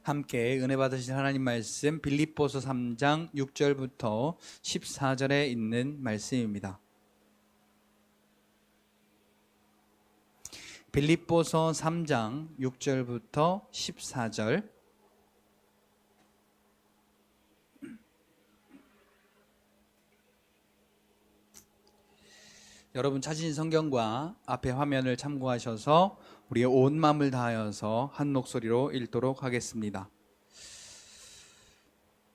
함께 은혜 받으신 하나님 말씀 빌립보서 3장 6절부터 14절에 있는 말씀입니다. 빌립보서 3장 6절부터 14절. 여러분 찾으신 성경과 앞에 화면을 참고하셔서 우리의 온 마음을 다하여서 한 목소리로 읽도록 하겠습니다.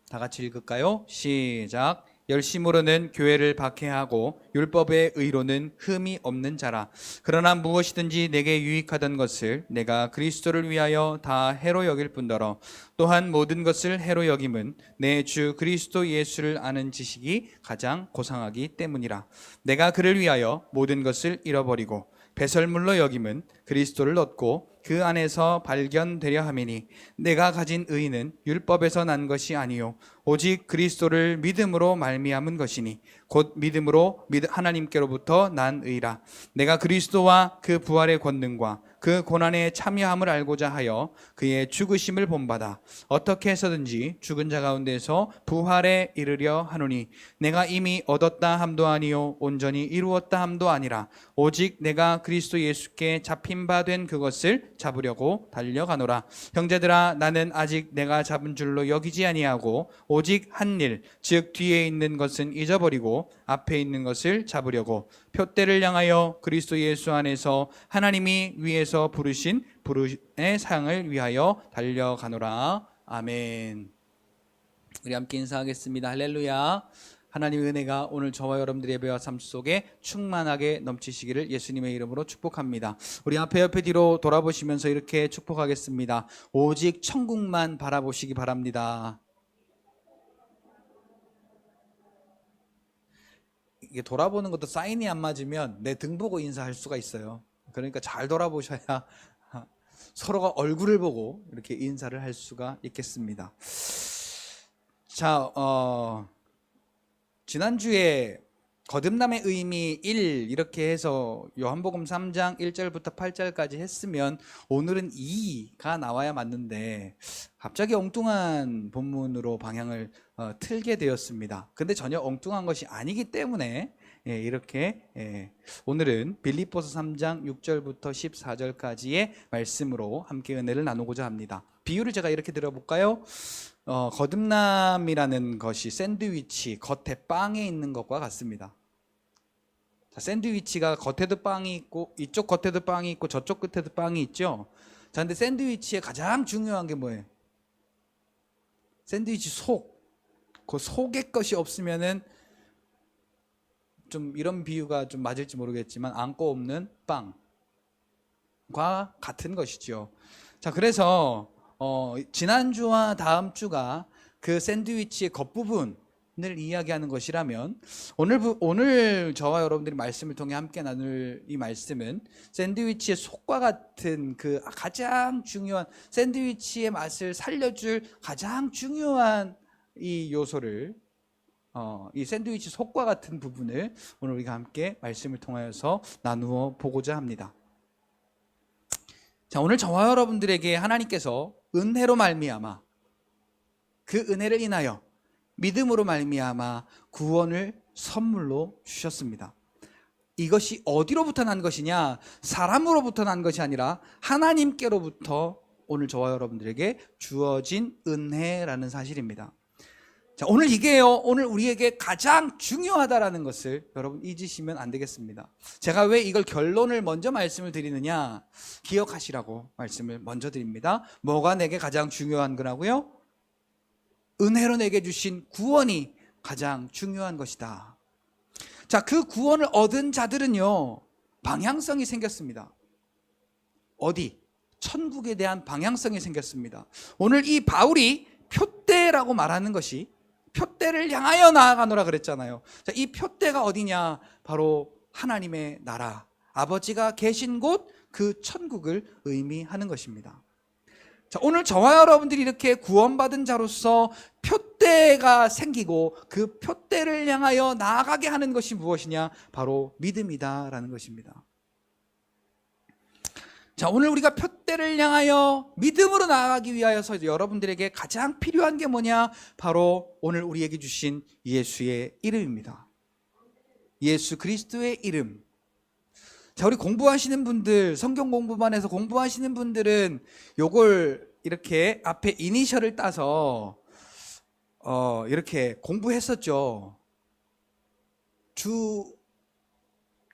다 같이 읽을까요? 시작. 열심으로는 교회를 박해하고 율법의 의로는 흠이 없는 자라. 그러나 무엇이든지 내게 유익하던 것을 내가 그리스도를 위하여 다 해로 여길 뿐더러 또한 모든 것을 해로 여김은 내 주 그리스도 예수를 아는 지식이 가장 고상하기 때문이라. 내가 그를 위하여 모든 것을 잃어버리고 배설물로 여김은 그리스도를 얻고 그 안에서 발견되려 함이니 내가 가진 의는 율법에서 난 것이 아니요 오직 그리스도를 믿음으로 말미암은 것이니 곧 믿음으로 하나님께로부터 난 의라. 내가 그리스도와 그 부활의 권능과 그 고난에 참여함을 알고자 하여 그의 죽으심을 본받아 어떻게 해서든지 죽은 자 가운데서 부활에 이르려 하노니 내가 이미 얻었다 함도 아니요 온전히 이루었다 함도 아니라 오직 내가 그리스도 예수께 잡힌 바 된 그것을 잡으려고 달려가노라. 형제들아, 나는 아직 내가 잡은 줄로 여기지 아니하고 오직 한 일, 즉 뒤에 있는 것은 잊어버리고 앞에 있는 것을 잡으려고 표대를 향하여 그리스도 예수 안에서 하나님이 위에서 부르신 부르심의 상을 위하여 달려가노라. 아멘. 우리 함께 인사하겠습니다. 할렐루야. 하나님의 은혜가 오늘 저와 여러분들의 예배와 삶 속에 충만하게 넘치시기를 예수님의 이름으로 축복합니다. 우리 앞에 옆에 뒤로 돌아보시면서 이렇게 축복하겠습니다. 오직 천국만 바라보시기 바랍니다. 이게 돌아보는 것도 사인이 안 맞으면 내 등 보고 인사할 수가 있어요. 그러니까 잘 돌아보셔야 서로가 얼굴을 보고 이렇게 인사를 할 수가 있겠습니다. 자, 지난주에 거듭남의 의미 1 이렇게 해서 요한복음 3장 1절부터 8절까지 했으면 오늘은 2가 나와야 맞는데 갑자기 엉뚱한 본문으로 방향을 틀게 되었습니다. 근데 전혀 엉뚱한 것이 아니기 때문에 이렇게 오늘은 빌립보서 3장 6절부터 14절까지의 말씀으로 함께 은혜를 나누고자 합니다. 비유를 제가 이렇게 들어볼까요? 거듭남이라는 것이 샌드위치 겉에 빵에 있는 것과 같습니다. 자, 샌드위치가 겉에도 빵이 있고 이쪽 겉에도 빵이 있고 저쪽 끝에도 빵이 있죠. 자, 근데 샌드위치의 가장 중요한 게 뭐예요? 샌드위치 속. 그 속의 것이 없으면은 좀 이런 비유가 좀 맞을지 모르겠지만 안고 없는 빵과 같은 것이죠. 자, 그래서 지난주와 다음 주가 그 샌드위치의 겉부분을 이야기하는 것이라면 오늘 저와 여러분들이 말씀을 통해 함께 나눌 이 말씀은 샌드위치의 속과 같은 그 가장 중요한 샌드위치의 맛을 살려줄 가장 중요한 이 요소를 이 샌드위치 속과 같은 부분을 오늘 우리가 함께 말씀을 통하여서 나누어 보고자 합니다. 자, 오늘 저와 여러분들에게 하나님께서 은혜로 말미암아 그 은혜를 인하여 믿음으로 말미암아 구원을 선물로 주셨습니다. 이것이 어디로부터 난 것이냐? 사람으로부터 난 것이 아니라 하나님께로부터 오늘 저와 여러분들에게 주어진 은혜라는 사실입니다. 자, 오늘 이게요, 오늘 우리에게 가장 중요하다라는 것을 여러분 잊으시면 안 되겠습니다. 제가 왜 이걸 결론을 먼저 말씀을 드리느냐? 기억하시라고 말씀을 먼저 드립니다. 뭐가 내게 가장 중요한 거라고요? 은혜로 내게 주신 구원이 가장 중요한 것이다. 자, 그 구원을 얻은 자들은요, 방향성이 생겼습니다. 어디? 천국에 대한 방향성이 생겼습니다. 오늘 이 바울이 표대라고 말하는 것이 표대를 향하여 나아가노라 그랬잖아요. 자, 이 표대가 어디냐? 바로 하나님의 나라, 아버지가 계신 곳, 그 천국을 의미하는 것입니다. 자, 오늘 저와 여러분들이 이렇게 구원받은 자로서 표대가 생기고 그 표대를 향하여 나아가게 하는 것이 무엇이냐? 바로 믿음이다라는 것입니다. 자, 오늘 우리가 표대를 향하여 믿음으로 나아가기 위하여서 여러분들에게 가장 필요한 게 뭐냐? 바로 오늘 우리에게 주신 예수의 이름입니다. 예수 그리스도의 이름. 자, 우리 공부하시는 분들, 성경 공부반에서 공부하시는 분들은 요걸 이렇게 앞에 이니셜을 따서 이렇게 공부했었죠.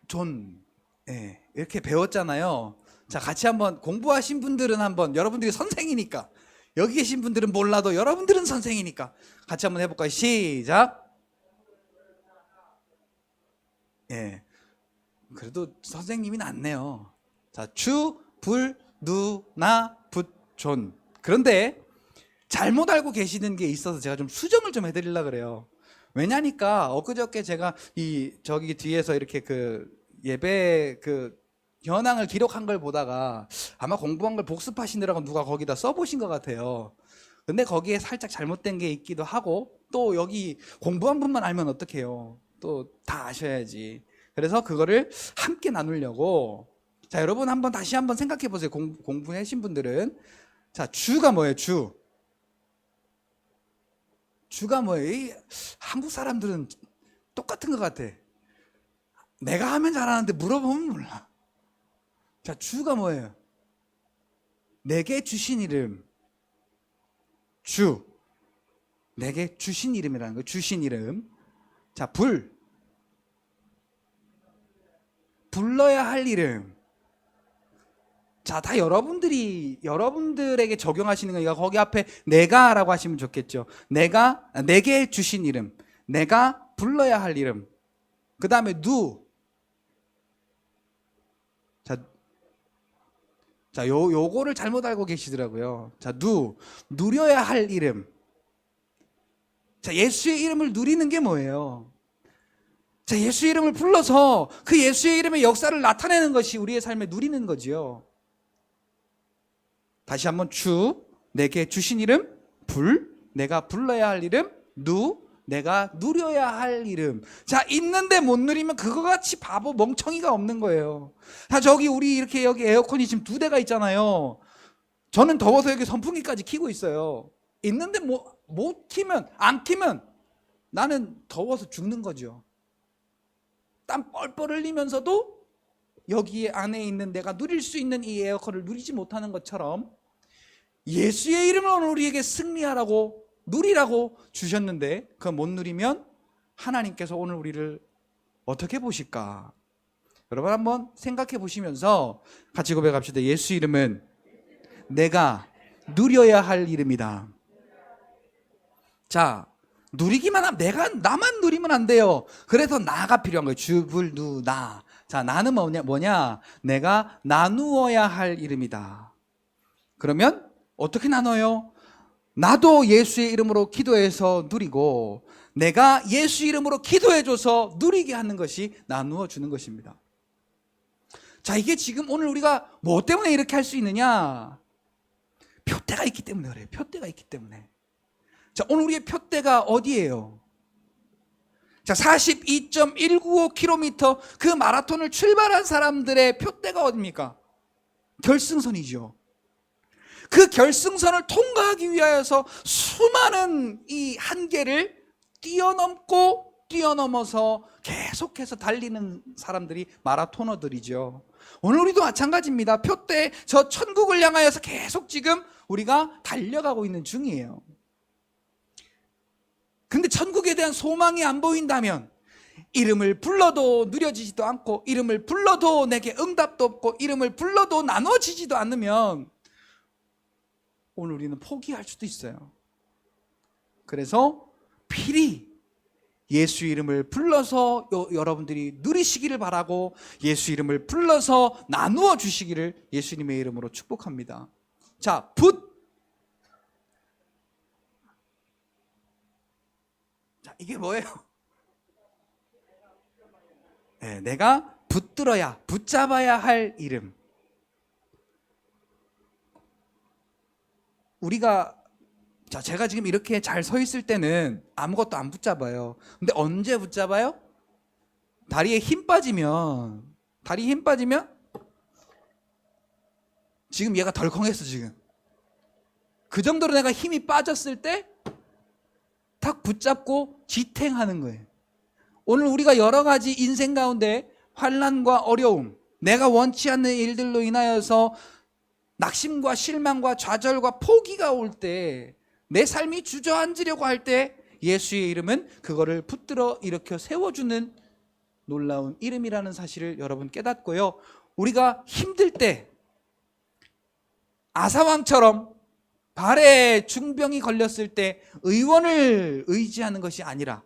존, 예, 이렇게 배웠잖아요. 자, 같이 한번 공부하신 분들은 한번, 여러분들이 선생이니까, 여기 계신 분들은 몰라도 여러분들은 선생이니까 같이 한번 해볼까요? 시작. 예, 그래도 선생님이 낫네요. 자, 주, 불, 누, 나, 붓, 존. 그런데 잘못 알고 계시는 게 있어서 제가 좀 수정을 좀 해드리려고 그래요. 왜냐니까 엊그저께 제가 저기 뒤에서 이렇게 예배 현황을 기록한 걸 보다가 아마 공부한 걸 복습하시느라고 누가 거기다 써보신 것 같아요. 근데 거기에 살짝 잘못된 게 있기도 하고, 또 여기 공부한 분만 알면 어떡해요. 또 다 아셔야지. 그래서 그거를 함께 나누려고. 자, 여러분 다시 한번 생각해 보세요. 공부하신 분들은. 자, 주가 뭐예요? 주가 뭐예요? 한국 사람들은 똑같은 것 같아. 내가 하면 잘하는데 물어보면 몰라. 자, 주가 뭐예요? 내게 주신 이름. 주. 내게 주신 이름이라는 거예요. 주신 이름. 자, 불러야 할 이름. 자, 다 여러분들에게 적용하시는 거니까 거기 앞에 내가라고 하시면 좋겠죠. 내게 주신 이름. 내가 불러야 할 이름. 그 다음에 자, 요거를 잘못 알고 계시더라고요. 자, 누려야 할 이름. 자, 예수의 이름을 누리는 게 뭐예요? 자, 예수의 이름을 불러서 그 예수의 이름의 역사를 나타내는 것이 우리의 삶에 누리는 거지요. 다시 한번 내게 주신 이름, 내가 불러야 할 이름, 내가 누려야 할 이름. 자, 있는데 못 누리면 그거 같이 바보 멍청이가 없는 거예요. 자, 우리 이렇게 여기 에어컨이 지금 2대가 있잖아요. 저는 더워서 여기 선풍기까지 켜고 있어요. 있는데 안 키면 나는 더워서 죽는 거죠. 땀 뻘뻘 흘리면서도 여기 안에 있는 내가 누릴 수 있는 이 에어컨을 누리지 못하는 것처럼 예수의 이름을 오늘 우리에게 승리하라고 누리라고 주셨는데 그거 못 누리면 하나님께서 오늘 우리를 어떻게 보실까? 여러분 한번 생각해 보시면서 같이 고백합시다. 예수 이름은 내가 누려야 할 이름이다. 자, 누리기만 하면 나만 누리면 안 돼요. 그래서 나가 필요한 거예요. 나. 자, 나는 뭐냐? 내가 나누어야 할 이름이다. 그러면 어떻게 나눠요? 나도 예수의 이름으로 기도해서 누리고 내가 예수 이름으로 기도해줘서 누리게 하는 것이 나누어 주는 것입니다. 자, 이게 지금 오늘 우리가 뭐 때문에 이렇게 할 수 있느냐? 표대가 있기 때문에 그래요. 표대가 있기 때문에. 자, 오늘 우리의 표대가 어디예요? 자, 42.195km 그 마라톤을 출발한 사람들의 표대가 어디입니까? 결승선이죠. 그 결승선을 통과하기 위하여서 수많은 이 한계를 뛰어넘어서 계속해서 달리는 사람들이 마라토너들이죠. 오늘 우리도 마찬가지입니다. 표대 저 천국을 향하여서 계속 지금 우리가 달려가고 있는 중이에요. 근데 천국에 대한 소망이 안 보인다면 이름을 불러도 누려지지도 않고 이름을 불러도 내게 응답도 없고 이름을 불러도 나눠지지도 않으면 오늘 우리는 포기할 수도 있어요. 그래서 필히 예수 이름을 불러서 여러분들이 누리시기를 바라고 예수 이름을 불러서 나누어 주시기를 예수님의 이름으로 축복합니다. 자, 자, 이게 뭐예요? 네, 내가 붙잡아야 할 이름. 제가 지금 이렇게 잘 서 있을 때는 아무것도 안 붙잡아요. 근데 언제 붙잡아요? 다리에 힘 빠지면 지금 얘가 덜컹했어. 지금 그 정도로 내가 힘이 빠졌을 때 탁 붙잡고 지탱하는 거예요. 오늘 우리가 여러 가지 인생 가운데 환난과 어려움, 내가 원치 않는 일들로 인하여서 낙심과 실망과 좌절과 포기가 올 때, 내 삶이 주저앉으려고 할 때 예수의 이름은 그거를 붙들어 일으켜 세워주는 놀라운 이름이라는 사실을 여러분 깨닫고요. 우리가 힘들 때 아사왕처럼 발에 중병이 걸렸을 때 의원을 의지하는 것이 아니라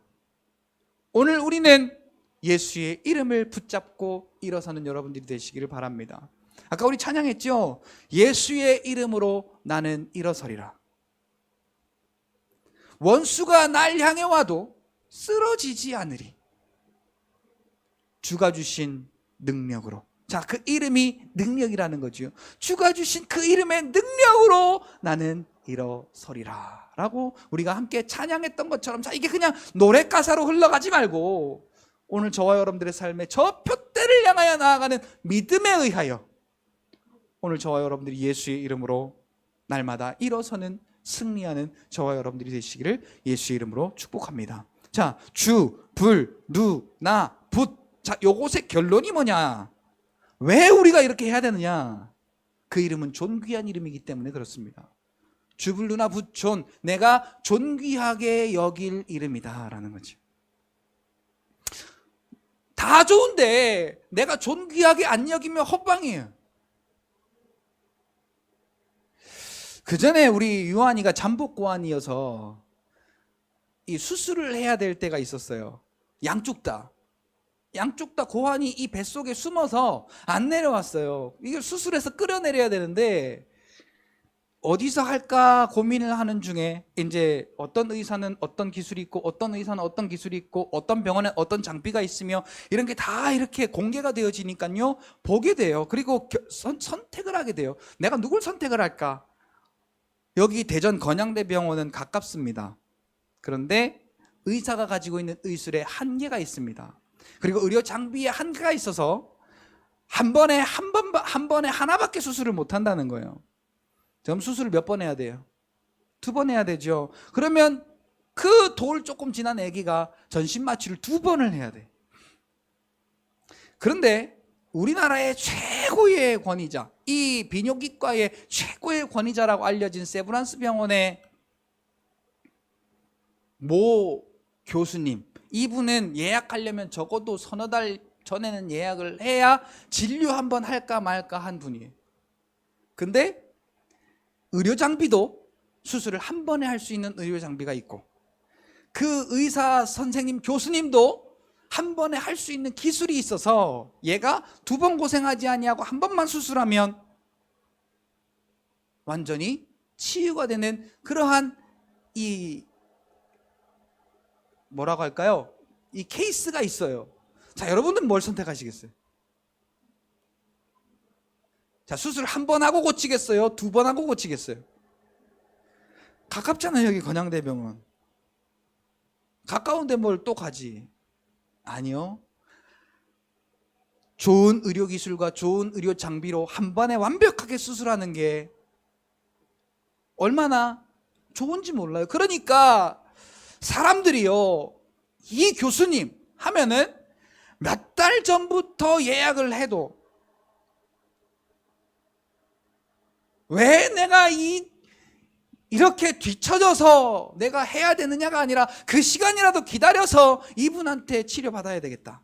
오늘 우리는 예수의 이름을 붙잡고 일어서는 여러분들이 되시기를 바랍니다. 아까 우리 찬양했죠? 예수의 이름으로 나는 일어서리라. 원수가 날 향해 와도 쓰러지지 않으리. 주가 주신 능력으로. 자, 그 이름이 능력이라는 거죠. 주가 주신 그 이름의 능력으로 나는 일어서리라 라고 우리가 함께 찬양했던 것처럼, 자, 이게 그냥 노래 가사로 흘러가지 말고 오늘 저와 여러분들의 삶에 저 표대를 향하여 나아가는 믿음에 의하여 오늘 저와 여러분들이 예수의 이름으로 날마다 일어서는 승리하는 저와 여러분들이 되시기를 예수의 이름으로 축복합니다. 자, 주, 불, 누, 나, 붓. 자, 요것의 결론이 뭐냐? 왜 우리가 이렇게 해야 되느냐? 그 이름은 존귀한 이름이기 때문에 그렇습니다. 주, 불, 누, 나, 붓, 존. 내가 존귀하게 여길 이름이다 라는 거죠. 다 좋은데 내가 존귀하게 안 여기면 헛방이에요. 그 전에 우리 유한이가 잠복고환이어서 이 수술을 해야 될 때가 있었어요. 양쪽 다 고환이 이 뱃속에 숨어서 안 내려왔어요. 이걸 수술해서 끌어내려야 되는데 어디서 할까 고민을 하는 중에 이제 어떤 의사는 어떤 기술이 있고 어떤 의사는 어떤 기술이 있고 어떤 병원에 어떤 장비가 있으며 이런 게 다 이렇게 공개가 되어지니까요, 보게 돼요. 그리고 선택을 하게 돼요. 내가 누굴 선택을 할까? 여기 대전 건양대병원은 가깝습니다. 그런데 의사가 가지고 있는 의술에 한계가 있습니다. 그리고 의료 장비에 한계가 있어서 한 번에 하나밖에 수술을 못 한다는 거예요. 그럼 수술을 몇 번 해야 돼요? 2번 해야 되죠. 그러면 그 돌 조금 지난 아기가 전신 마취를 2번을 해야 돼. 그런데 우리나라의 최고의 권위자, 이 비뇨기과의 최고의 권위자라고 알려진 세브란스 병원의 모 교수님, 이분은 예약하려면 적어도 서너 달 전에는 예약을 해야 진료 한번 할까 말까 한 분이에요. 근데 의료 장비도 수술을 한 번에 할 수 있는 의료 장비가 있고, 그 의사 선생님 교수님도 한 번에 할 수 있는 기술이 있어서 얘가 2번 고생하지 아니하고 한 번만 수술하면 완전히 치유가 되는 그러한 이 뭐라고 할까요? 이 케이스가 있어요. 자, 여러분들은 뭘 선택하시겠어요? 자, 수술 한 번 하고 고치겠어요? 2번 하고 고치겠어요? 가깝잖아요, 여기 건양대병원. 가까운데 뭘 또 가지? 아니요. 좋은 의료기술과 좋은 의료 장비로 한 번에 완벽하게 수술하는 게 얼마나 좋은지 몰라요. 그러니까 사람들이요, 이 교수님 하면은 몇 달 전부터 예약을 해도 왜 내가 이렇게 뒤처져서 내가 해야 되느냐가 아니라 그 시간이라도 기다려서 이분한테 치료받아야 되겠다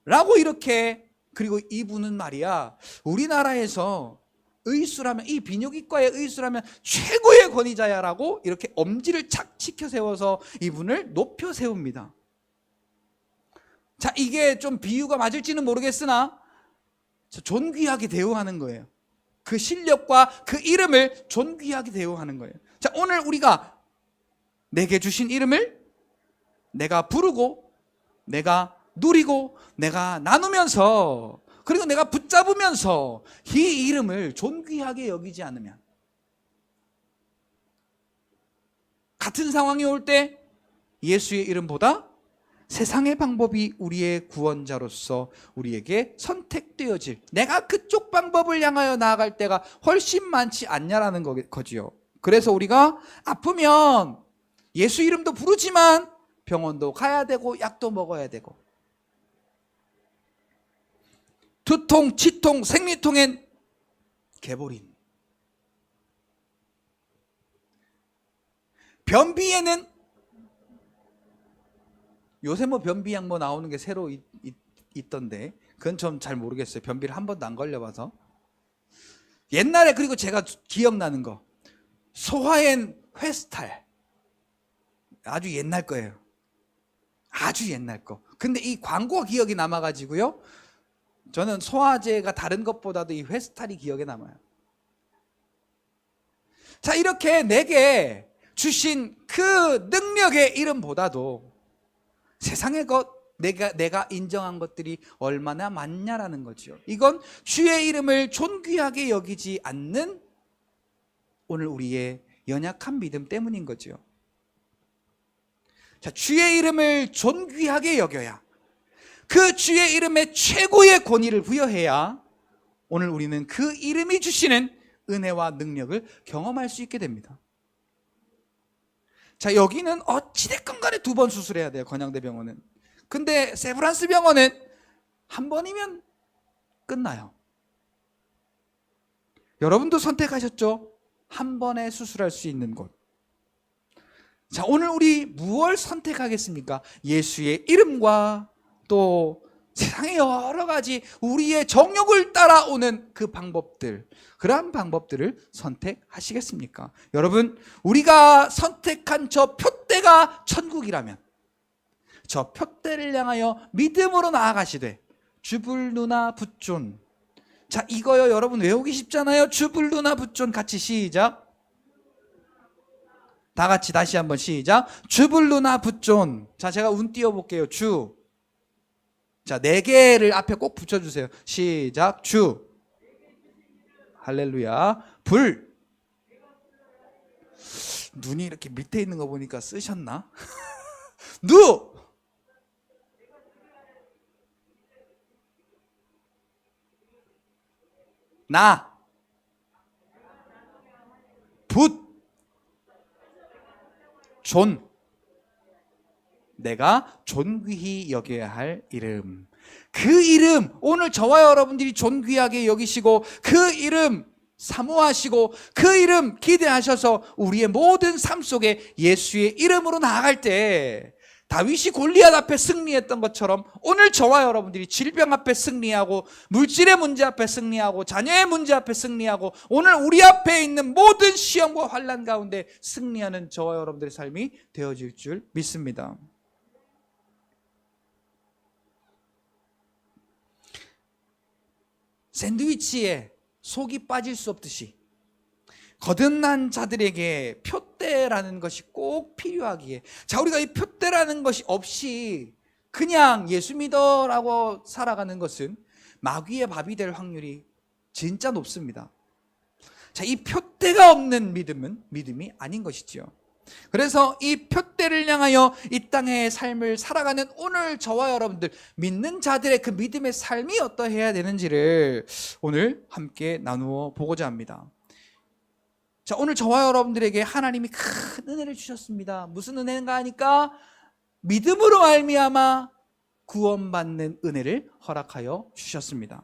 라고 이렇게. 그리고 이분은 말이야, 우리나라에서 의술하면, 이 비뇨기과의 의술하면 최고의 권위자야라고 이렇게 엄지를 착 치켜 세워서 이분을 높여 세웁니다. 자, 이게 좀 비유가 맞을지는 모르겠으나 존귀하게 대우하는 거예요. 그 실력과 그 이름을 존귀하게 대우하는 거예요. 자, 오늘 우리가 내게 주신 이름을 내가 부르고 내가 누리고 내가 나누면서 그리고 내가 붙잡으면서 이 이름을 존귀하게 여기지 않으면, 같은 상황이 올 때 예수의 이름보다 세상의 방법이 우리의 구원자로서 우리에게 선택되어질, 내가 그쪽 방법을 향하여 나아갈 때가 훨씬 많지 않냐라는 거지요. 그래서 우리가 아프면 예수 이름도 부르지만 병원도 가야 되고 약도 먹어야 되고, 두통, 치통, 생리통엔 개보린, 변비에는 요새 뭐 변비약 뭐 나오는 게 새로 있던데 그건 좀 잘 모르겠어요. 변비를 한 번도 안 걸려봐서. 옛날에, 그리고 제가 기억나는 거, 소화엔 회스탈, 아주 옛날 거예요. 아주 옛날 거. 근데 이 광고 기억이 남아가지고요, 저는 소화제가 다른 것보다도 이 회스탈이 기억에 남아요. 자, 이렇게 내게 주신 그 능력의 이름보다도 세상의 것, 내가 인정한 것들이 얼마나 많냐라는 거죠. 이건 주의 이름을 존귀하게 여기지 않는 오늘 우리의 연약한 믿음 때문인 거죠. 자, 주의 이름을 존귀하게 여겨야, 그 주의 이름에 최고의 권위를 부여해야 오늘 우리는 그 이름이 주시는 은혜와 능력을 경험할 수 있게 됩니다. 자, 여기는 어찌됐건 간에 2번 수술해야 돼요, 건양대 병원은. 근데 세브란스 병원은 한 번이면 끝나요. 여러분도 선택하셨죠? 한 번에 수술할 수 있는 곳. 자, 오늘 우리 무엇을 선택하겠습니까? 예수의 이름과 또 세상의 여러 가지 우리의 정욕을 따라오는 그 방법들, 그러한 방법들을 선택하시겠습니까? 여러분, 우리가 선택한 저 표대가 천국이라면 저 표대를 향하여 믿음으로 나아가시되 주불누나 붙존. 자, 이거요 여러분 외우기 쉽잖아요. 주불누나 붙존. 같이 시작. 다 같이 다시 한번 시작. 주불누나 붙존. 자, 제가 운 띄워볼게요. 주. 자, 4개를 앞에 꼭 붙여주세요. 시작. 주. 할렐루야. 불. 눈이 이렇게 밑에 있는 거 보니까 쓰셨나? 누. 나. 붓. 존. 내가 존귀히 여겨야 할 이름. 그 이름, 오늘 저와 여러분들이 존귀하게 여기시고 그 이름 사모하시고 그 이름 기대하셔서 우리의 모든 삶 속에 예수의 이름으로 나아갈 때, 다윗이 골리앗 앞에 승리했던 것처럼 오늘 저와 여러분들이 질병 앞에 승리하고, 물질의 문제 앞에 승리하고, 자녀의 문제 앞에 승리하고, 오늘 우리 앞에 있는 모든 시험과 환난 가운데 승리하는 저와 여러분들의 삶이 되어질 줄 믿습니다. 샌드위치에 속이 빠질 수 없듯이 거듭난 자들에게 표대라는 것이 꼭 필요하기에, 자, 우리가 이 표대라는 것이 없이 그냥 예수 믿어라고 살아가는 것은 마귀의 밥이 될 확률이 진짜 높습니다. 자, 이 표대가 없는 믿음은 믿음이 아닌 것이지요. 그래서 이 표대를 향하여 이 땅의 삶을 살아가는 오늘 저와 여러분들, 믿는 자들의 그 믿음의 삶이 어떠해야 되는지를 오늘 함께 나누어 보고자 합니다. 자, 오늘 저와 여러분들에게 하나님이 큰 은혜를 주셨습니다. 무슨 은혜인가 하니까 믿음으로 말미암아 구원받는 은혜를 허락하여 주셨습니다.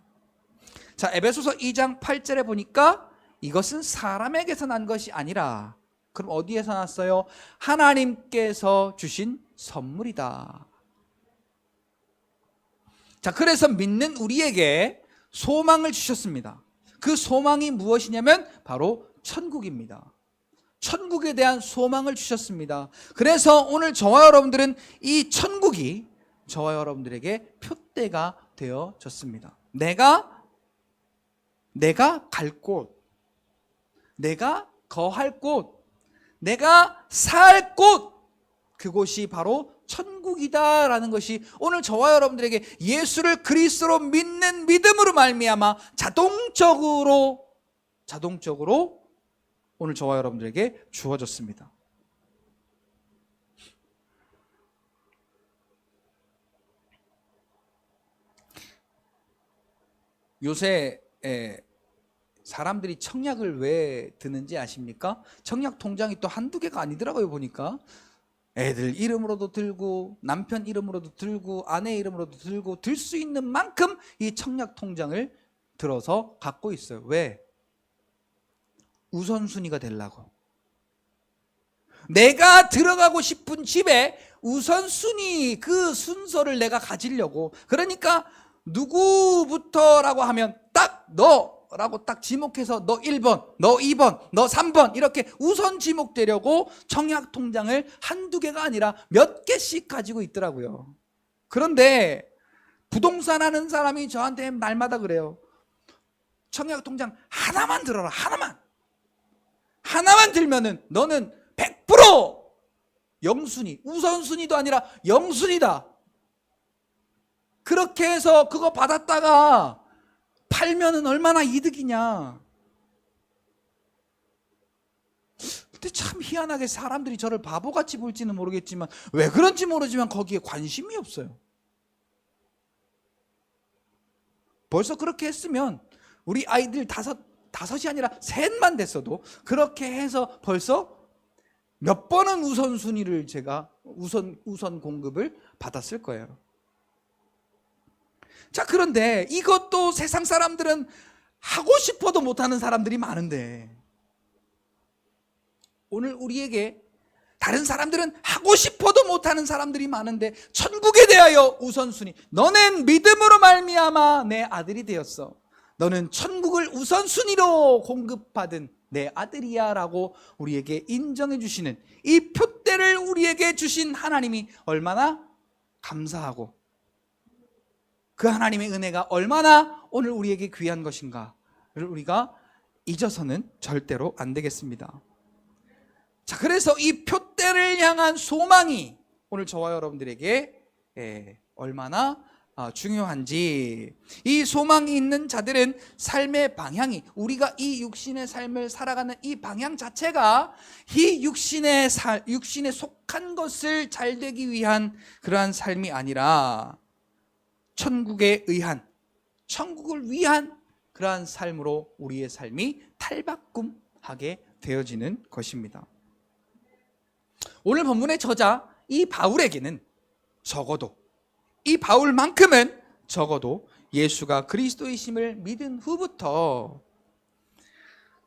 자, 에베소서 2장 8절에 보니까 이것은 사람에게서 난 것이 아니라, 그럼 어디에서 났어요? 하나님께서 주신 선물이다. 자, 그래서 믿는 우리에게 소망을 주셨습니다. 그 소망이 무엇이냐면 바로 천국입니다. 천국에 대한 소망을 주셨습니다. 그래서 오늘 저와 여러분들은 이 천국이 저와 여러분들에게 표대가 되어졌습니다. 내가 갈 곳, 내가 거할 곳, 내가 살 곳, 그곳이 바로 천국이다라는 것이 오늘 저와 여러분들에게 예수를 그리스도로 믿는 믿음으로 말미암아 자동적으로 오늘 저와 여러분들에게 주어졌습니다. 요새 사람들이 청약을 왜 드는지 아십니까? 청약 통장이 또 한두 개가 아니더라고요. 보니까 애들 이름으로도 들고 남편 이름으로도 들고 아내 이름으로도 들고 들 수 있는 만큼 이 청약 통장을 들어서 갖고 있어요. 왜? 우선순위가 되려고. 내가 들어가고 싶은 집에 우선순위 그 순서를 내가 가지려고. 그러니까 누구부터라고 하면 딱 너라고 딱 지목해서 너 1번, 너 2번, 너 3번 이렇게 우선 지목되려고 청약 통장을 한두 개가 아니라 몇 개씩 가지고 있더라고요. 그런데 부동산 하는 사람이 저한테 날마다 그래요. 청약 통장 하나만 들어라. 하나만 들면은 너는 100% 영순위, 우선순위도 아니라 영순위다. 그렇게 해서 그거 받았다가 팔면은 얼마나 이득이냐. 근데 참 희한하게 사람들이 저를 바보같이 볼지는 모르겠지만 왜 그런지 모르지만 거기에 관심이 없어요. 벌써 그렇게 했으면 우리 아이들 다섯이 아니라 셋만 됐어도 그렇게 해서 벌써 몇 번은 우선순위를 제가 우선 공급을 받았을 거예요. 자, 그런데 이것도 세상 사람들은 하고 싶어도 못하는 사람들이 많은데 오늘 우리에게 다른 사람들은 하고 싶어도 못하는 사람들이 많은데 천국에 대하여 우선순위, 너는 믿음으로 말미암아 내 아들이 되었어. 너는 천국을 우선순위로 공급받은 내 아들이야 라고 우리에게 인정해 주시는 이 표대를 우리에게 주신 하나님이 얼마나 감사하고 그 하나님의 은혜가 얼마나 오늘 우리에게 귀한 것인가를 우리가 잊어서는 절대로 안 되겠습니다. 자, 그래서 이 표대를 향한 소망이 오늘 저와 여러분들에게 얼마나 중요한지, 이 소망이 있는 자들은 삶의 방향이, 우리가 이 육신의 삶을 살아가는 이 방향 자체가 이 육신에 속한 것을 잘 되기 위한 그러한 삶이 아니라 천국에 의한, 천국을 위한 그러한 삶으로 우리의 삶이 탈바꿈하게 되어지는 것입니다. 오늘 본문의 저자 이 바울에게는 적어도, 이 바울만큼은 적어도 예수가 그리스도이심을 믿은 후부터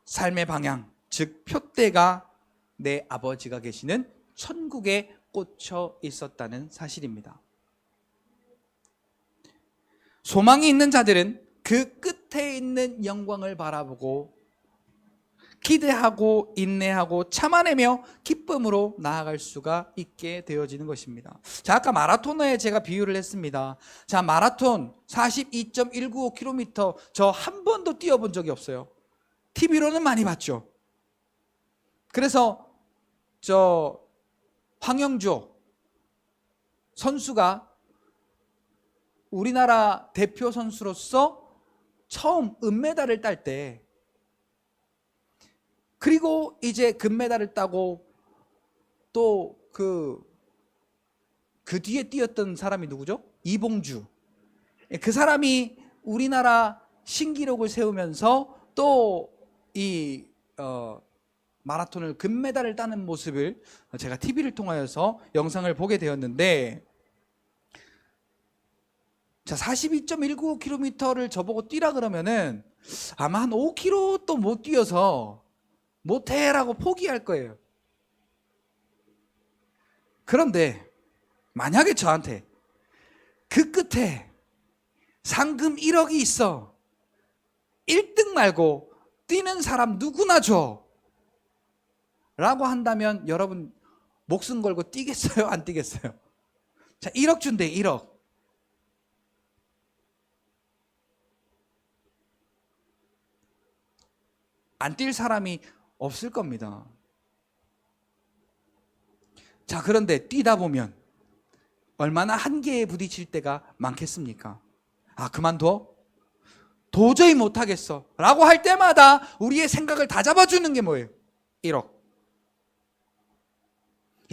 삶의 방향, 즉 표대가 내 아버지가 계시는 천국에 꽂혀 있었다는 사실입니다. 소망이 있는 자들은 그 끝에 있는 영광을 바라보고 기대하고 인내하고 참아내며 기쁨으로 나아갈 수가 있게 되어지는 것입니다. 자, 아까 마라톤에 제가 비유를 했습니다. 자, 마라톤 42.195km 저 한 번도 뛰어본 적이 없어요. TV로는 많이 봤죠. 그래서 저 황영조 선수가 우리나라 대표 선수로서 처음 은메달을 딸 때, 그리고 이제 금메달을 따고 또 그 뒤에 뛰었던 사람이 누구죠? 이봉주. 그 사람이 우리나라 신기록을 세우면서 또 이 마라톤을 금메달을 따는 모습을 제가 TV를 통하여서 영상을 보게 되었는데, 자, 42.195km를 저보고 뛰라 그러면은 아마 한 5km 또 못 뛰어서 못해라고 포기할 거예요. 그런데 만약에 저한테 그 끝에 상금 1억이 있어, 1등 말고 뛰는 사람 누구나 줘 라고 한다면 여러분 목숨 걸고 뛰겠어요? 안 뛰겠어요? 자, 1억 준대. 1억. 안 뛸 사람이 없을 겁니다. 자, 그런데 뛰다 보면 얼마나 한계에 부딪힐 때가 많겠습니까? 아, 그만둬? 도저히 못하겠어 라고 할 때마다 우리의 생각을 다 잡아주는 게 뭐예요? 1억.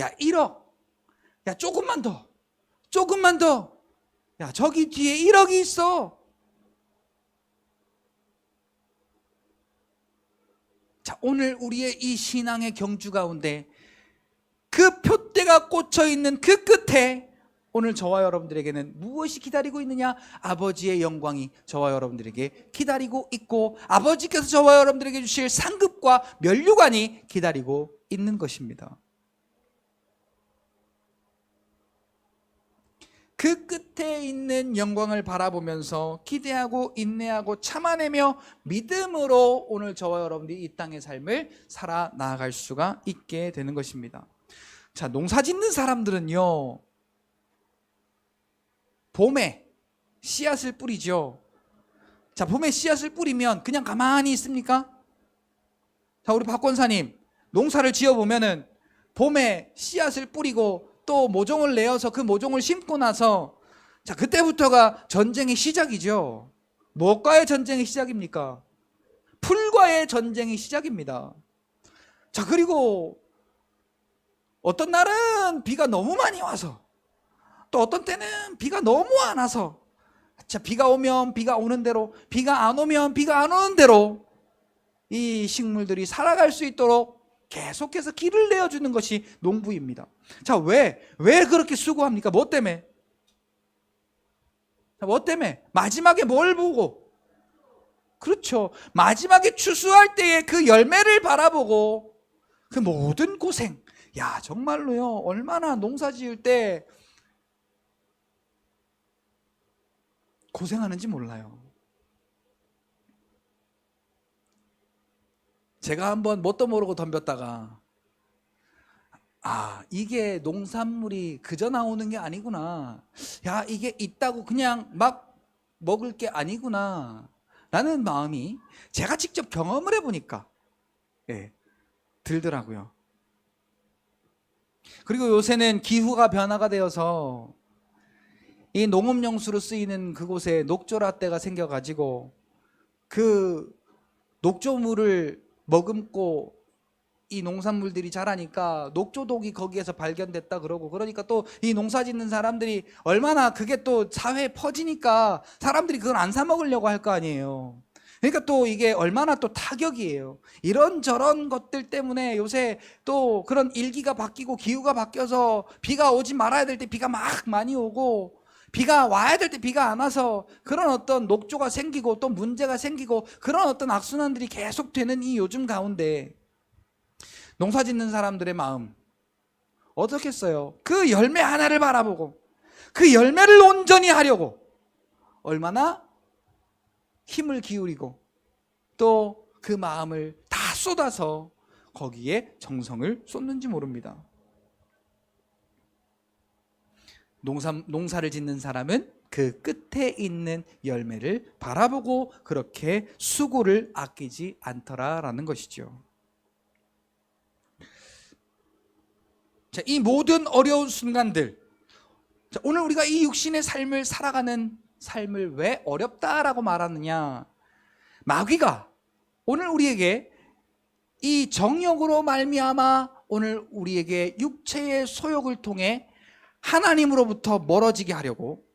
야, 1억. 야, 조금만 더. 조금만 더. 야, 저기 뒤에 1억이 있어. 자, 오늘 우리의 이 신앙의 경주 가운데 그 표대가 꽂혀 있는 그 끝에 오늘 저와 여러분들에게는 무엇이 기다리고 있느냐? 아버지의 영광이 저와 여러분들에게 기다리고 있고, 아버지께서 저와 여러분들에게 주실 상급과 면류관이 기다리고 있는 것입니다. 그 끝에 있는 영광을 바라보면서 기대하고 인내하고 참아내며 믿음으로 오늘 저와 여러분들이 이 땅의 삶을 살아 나아갈 수가 있게 되는 것입니다. 자, 농사 짓는 사람들은요, 봄에 씨앗을 뿌리죠. 자, 봄에 씨앗을 뿌리면 그냥 가만히 있습니까? 자, 우리 박 권사님, 농사를 지어보면은 봄에 씨앗을 뿌리고 또 모종을 내어서 그 모종을 심고 나서, 자, 그때부터가 전쟁의 시작이죠. 무엇과의 전쟁의 시작입니까? 풀과의 전쟁의 시작입니다. 자, 그리고 어떤 날은 비가 너무 많이 와서, 또 어떤 때는 비가 너무 안 와서, 자, 비가 오면 비가 오는 대로, 비가 안 오면 비가 안 오는 대로 이 식물들이 살아갈 수 있도록 계속해서 길을 내어주는 것이 농부입니다. 자, 왜 그렇게 수고합니까? 뭐 때문에? 뭐 때문에? 마지막에 뭘 보고? 그렇죠. 마지막에 추수할 때의 그 열매를 바라보고 그 모든 고생. 야, 정말로요, 얼마나 농사 지을 때 고생하는지 몰라요. 제가 한번 뭣도 모르고 덤볐다가, 아, 이게 농산물이 그저 나오는 게 아니구나. 야, 이게 있다고 그냥 막 먹을 게 아니구나 라는 마음이 제가 직접 경험을 해보니까 들더라고요. 그리고 요새는 기후가 변화가 되어서 이 농업용수로 쓰이는 그곳에 녹조라떼가 생겨가지고 그 녹조물을 머금고 이 농산물들이 자라니까 녹조독이 거기에서 발견됐다 그러고, 그러니까 또 이 농사 짓는 사람들이 얼마나 그게 또 사회에 퍼지니까 사람들이 그걸 안 사 먹으려고 할 거 아니에요. 그러니까 또 이게 얼마나 또 타격이에요. 이런저런 것들 때문에 요새 또 그런 일기가 바뀌고 기후가 바뀌어서 비가 오지 말아야 될 때 비가 막 많이 오고, 비가 와야 될 때 비가 안 와서 그런 어떤 녹조가 생기고 또 문제가 생기고, 그런 어떤 악순환들이 계속되는 이 요즘 가운데 농사 짓는 사람들의 마음 어떻겠어요? 그 열매 하나를 바라보고 그 열매를 온전히 하려고 얼마나 힘을 기울이고 또 그 마음을 다 쏟아서 거기에 정성을 쏟는지 모릅니다. 농사를 짓는 사람은 그 끝에 있는 열매를 바라보고 그렇게 수고를 아끼지 않더라라는 것이죠. 자, 이 모든 어려운 순간들, 자, 오늘 우리가 이 육신의 삶을 살아가는 삶을 왜 어렵다라고 말하느냐? 마귀가 오늘 우리에게 이 정욕으로 말미암아 오늘 우리에게 육체의 소욕을 통해 하나님으로부터 멀어지게 하려고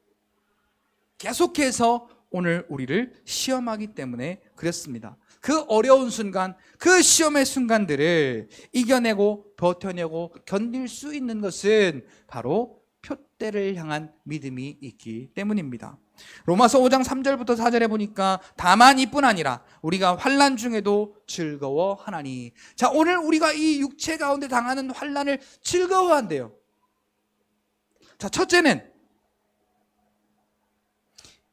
계속해서 오늘 우리를 시험하기 때문에 그랬습니다. 그 어려운 순간, 그 시험의 순간들을 이겨내고 버텨내고 견딜 수 있는 것은 바로 표대를 향한 믿음이 있기 때문입니다. 로마서 5장 3절부터 4절에 보니까 다만 이뿐 아니라 우리가 환난 중에도 즐거워하나니. 자, 오늘 우리가 이 육체 가운데 당하는 환난을 즐거워한대요. 자, 첫째는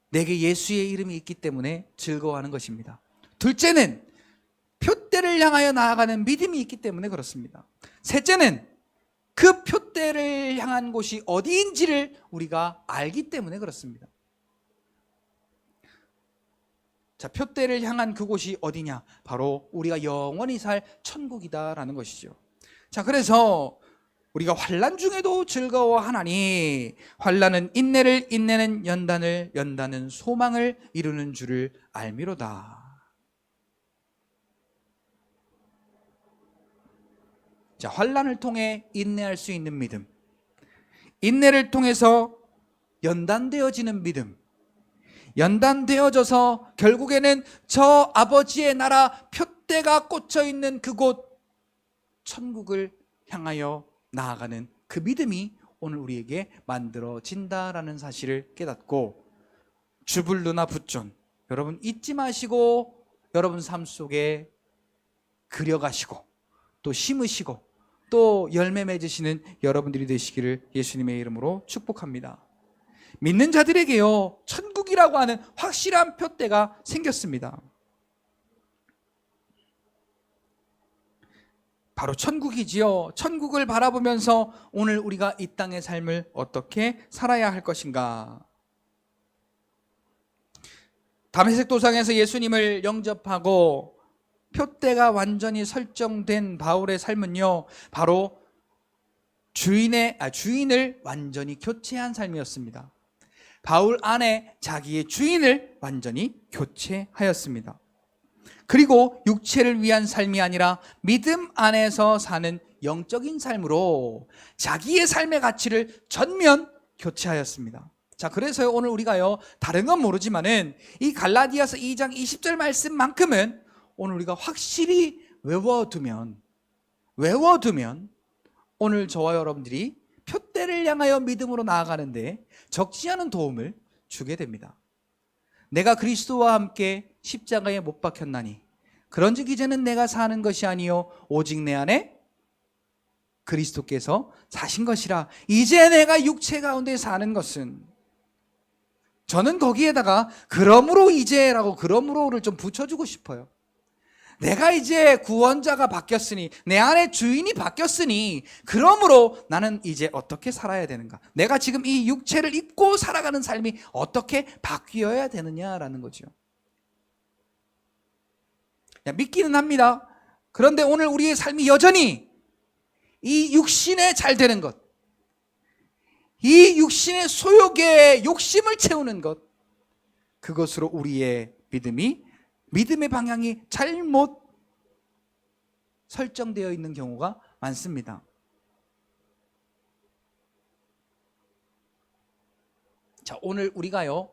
내게 예수의 이름이 있기 때문에 즐거워하는 것입니다. 둘째는 표대를 향하여 나아가는 믿음이 있기 때문에 그렇습니다. 셋째는 그 표대를 향한 곳이 어디인지를 우리가 알기 때문에 그렇습니다. 자, 표대를 향한 그곳이 어디냐? 바로 우리가 영원히 살 천국이다라는 것이죠. 자, 그래서 우리가 환난 중에도 즐거워하나니 환난은 인내를, 인내는 연단을, 연단은 소망을 이루는 줄을 알미로다. 자, 환난을 통해 인내할 수 있는 믿음, 인내를 통해서 연단되어지는 믿음, 연단되어져서 결국에는 저 아버지의 나라 표대가 꽂혀 있는 그곳 천국을 향하여 나아가는 그 믿음이 오늘 우리에게 만들어진다라는 사실을 깨닫고, 주불르나 붓존, 여러분 잊지 마시고 여러분 삶 속에 그려가시고 또 심으시고 또 열매 맺으시는 여러분들이 되시기를 예수님의 이름으로 축복합니다. 믿는 자들에게요, 천국이라고 하는 확실한 표대가 생겼습니다. 바로 천국이지요. 천국을 바라보면서 오늘 우리가 이 땅의 삶을 어떻게 살아야 할 것인가. 다메섹 도상에서 예수님을 영접하고 표대가 완전히 설정된 바울의 삶은요, 바로 주인을 완전히 교체한 삶이었습니다. 바울 안에 자기의 주인을 완전히 교체하였습니다. 그리고 육체를 위한 삶이 아니라 믿음 안에서 사는 영적인 삶으로 자기의 삶의 가치를 전면 교체하였습니다. 자, 그래서 오늘 우리가요, 다른 건 모르지만은 이 갈라디아서 2장 20절 말씀만큼은 오늘 우리가 확실히 외워두면 오늘 저와 여러분들이 표대를 향하여 믿음으로 나아가는데 적지 않은 도움을 주게 됩니다. 내가 그리스도와 함께 십자가에 못 박혔나니 그런즉 이제는 내가 사는 것이 아니요 오직 내 안에 그리스도께서 사신 것이라. 이제 내가 육체 가운데 사는 것은, 저는 거기에다가 그러므로 이제라고 그러므로를 좀 붙여주고 싶어요. 내가 이제 구원자가 바뀌었으니, 내 안에 주인이 바뀌었으니, 그러므로 나는 이제 어떻게 살아야 되는가, 내가 지금 이 육체를 입고 살아가는 삶이 어떻게 바뀌어야 되느냐라는 거죠. 믿기는 합니다. 그런데 오늘 우리의 삶이 여전히 이 육신에 잘 되는 것, 이 육신의 소욕에 욕심을 채우는 것, 그것으로 우리의 믿음의 방향이 잘못 설정되어 있는 경우가 많습니다. 자, 오늘 우리가요,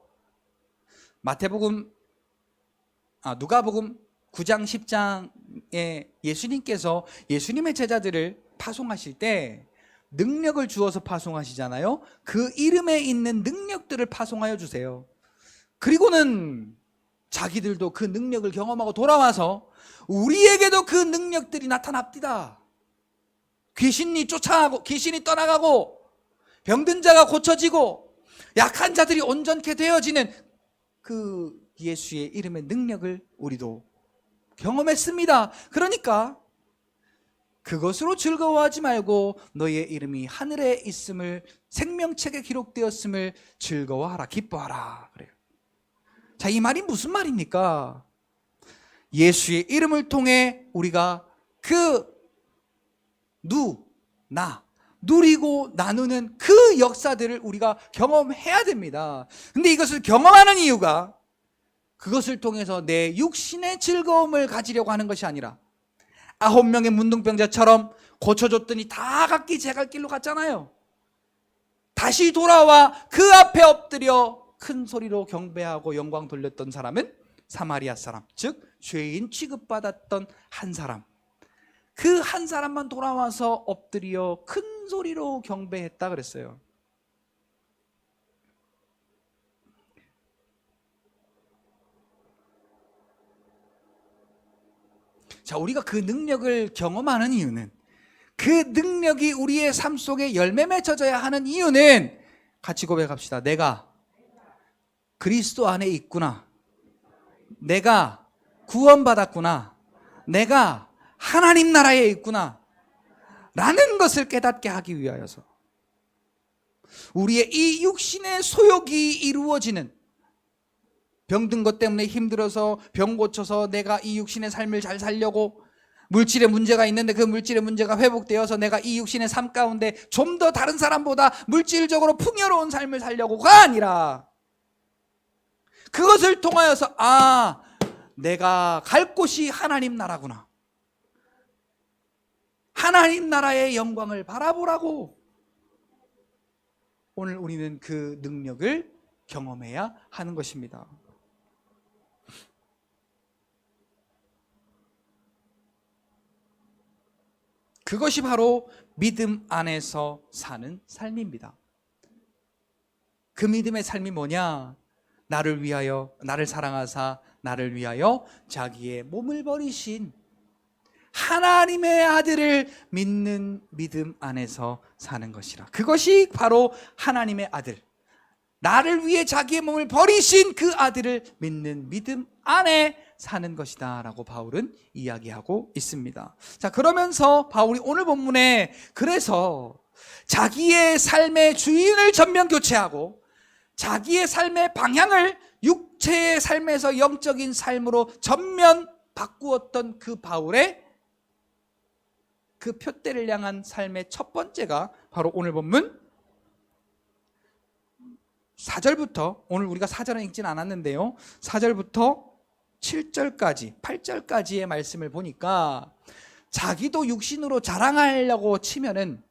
누가복음 9장 10장에 예수님께서 예수님의 제자들을 파송하실 때 능력을 주어서 파송하시잖아요. 그 이름에 있는 능력들을 파송하여 주세요. 그리고는 자기들도 그 능력을 경험하고 돌아와서 우리에게도 그 능력들이 나타납니다. 귀신이 떠나가고 병든 자가 고쳐지고 약한 자들이 온전케 되어지는 그 예수의 이름의 능력을 우리도 경험했습니다. 그러니까 그것으로 즐거워하지 말고 너희의 이름이 하늘에 있음을, 생명책에 기록되었음을 즐거워하라, 기뻐하라 그래요. 자, 이 말이 무슨 말입니까? 예수의 이름을 통해 우리가 누리고 나누는 그 역사들을 우리가 경험해야 됩니다. 근데 이것을 경험하는 이유가 그것을 통해서 내 육신의 즐거움을 가지려고 하는 것이 아니라 9명의 문둥병자처럼 고쳐줬더니 다 각기 제갈 길로 갔잖아요. 다시 돌아와 그 앞에 엎드려 큰 소리로 경배하고 영광 돌렸던 사람은 사마리아 사람, 즉 죄인 취급받았던 한 사람, 그 한 사람만 돌아와서 엎드려 큰 소리로 경배했다 그랬어요. 자, 우리가 그 능력을 경험하는 이유는, 그 능력이 우리의 삶 속에 열매 맺혀져야 하는 이유는, 같이 고백합시다. 내가 그리스도 안에 있구나, 내가 구원받았구나, 내가 하나님 나라에 있구나 라는 것을 깨닫게 하기 위하여서, 우리의 이 육신의 소욕이 이루어지는, 병든 것 때문에 힘들어서 병 고쳐서 내가 이 육신의 삶을 잘 살려고, 물질의 문제가 있는데 그 물질의 문제가 회복되어서 내가 이 육신의 삶 가운데 좀 더 다른 사람보다 물질적으로 풍요로운 삶을 살려고가 아니라, 그것을 통하여서 내가 갈 곳이 하나님 나라구나, 하나님 나라의 영광을 바라보라고 오늘 우리는 그 능력을 경험해야 하는 것입니다. 그것이 바로 믿음 안에서 사는 삶입니다. 그 믿음의 삶이 뭐냐? 나를 위하여, 나를 사랑하사 나를 위하여 자기의 몸을 버리신 하나님의 아들을 믿는 믿음 안에서 사는 것이라. 그것이 바로 하나님의 아들, 나를 위해 자기의 몸을 버리신 그 아들을 믿는 믿음 안에 사는 것이다 라고 바울은 이야기하고 있습니다. 자, 그러면서 바울이 오늘 본문에 그래서 자기의 삶의 주인을 전면 교체하고 자기의 삶의 방향을 육체의 삶에서 영적인 삶으로 전면 바꾸었던 그 바울의 그 표대를 향한 삶의 첫 번째가 바로 오늘 본문 4절부터, 오늘 우리가 4절은 읽진 않았는데요, 4절부터 7절까지 8절까지의 말씀을 보니까 자기도 육신으로 자랑하려고 치면은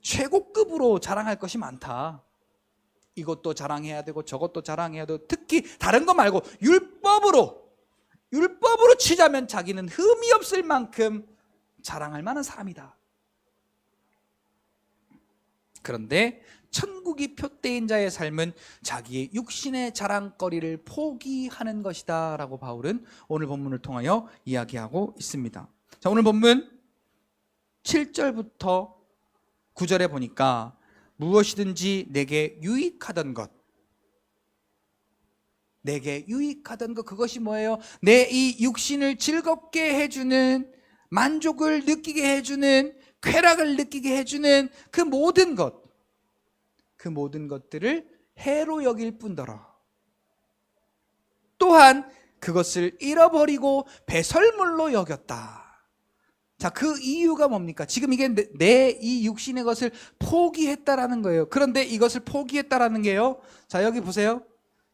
최고급으로 자랑할 것이 많다. 이것도 자랑해야 되고 저것도 자랑해야 되고, 특히 다른 거 말고 율법으로 치자면 자기는 흠이 없을 만큼 자랑할 만한 사람이다. 그런데 천국이 표대인 자의 삶은 자기의 육신의 자랑거리를 포기하는 것이다 라고 바울은 오늘 본문을 통하여 이야기하고 있습니다. 자, 오늘 본문 7절부터 9절에 보니까 무엇이든지 내게 유익하던 것, 내게 유익하던 것, 그것이 뭐예요? 내 이 육신을 즐겁게 해주는, 만족을 느끼게 해주는, 쾌락을 느끼게 해주는 그 모든 것, 그 모든 것들을 해로 여길 뿐더러 또한 그것을 잃어버리고 배설물로 여겼다. 자, 그 이유가 뭡니까? 지금 이게 내 이 육신의 것을 포기했다라는 거예요. 그런데 이것을 포기했다라는 게요, 자, 여기 보세요.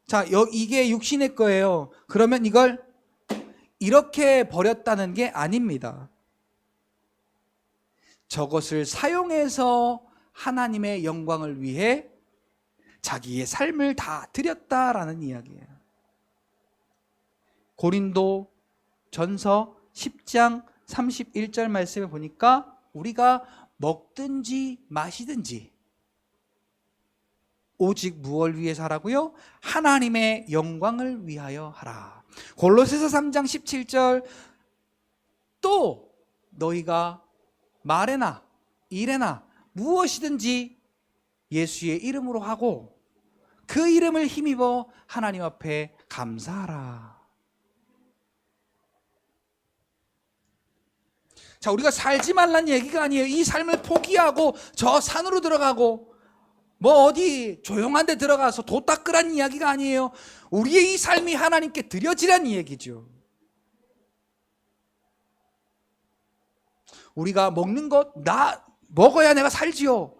자, 이게 육신의 거예요. 그러면 이걸 이렇게 버렸다는 게 아닙니다. 저것을 사용해서 하나님의 영광을 위해 자기의 삶을 다 드렸다라는 이야기예요. 고린도 전서 10장 31절 말씀에 보니까 우리가 먹든지 마시든지 오직 무엇을 위해서 하라고요? 하나님의 영광을 위하여 하라. 골로새서 3장 17절 또 너희가 말에나 일에나 무엇이든지 예수의 이름으로 하고 그 이름을 힘입어 하나님 앞에 감사하라. 자, 우리가 살지 말란 얘기가 아니에요. 이 삶을 포기하고 저 산으로 들어가고 뭐 어디 조용한 데 들어가서 도 닦으란 이야기가 아니에요. 우리의 이 삶이 하나님께 드려지란 얘기죠. 우리가 먹는 것, 나 먹어야 내가 살지요.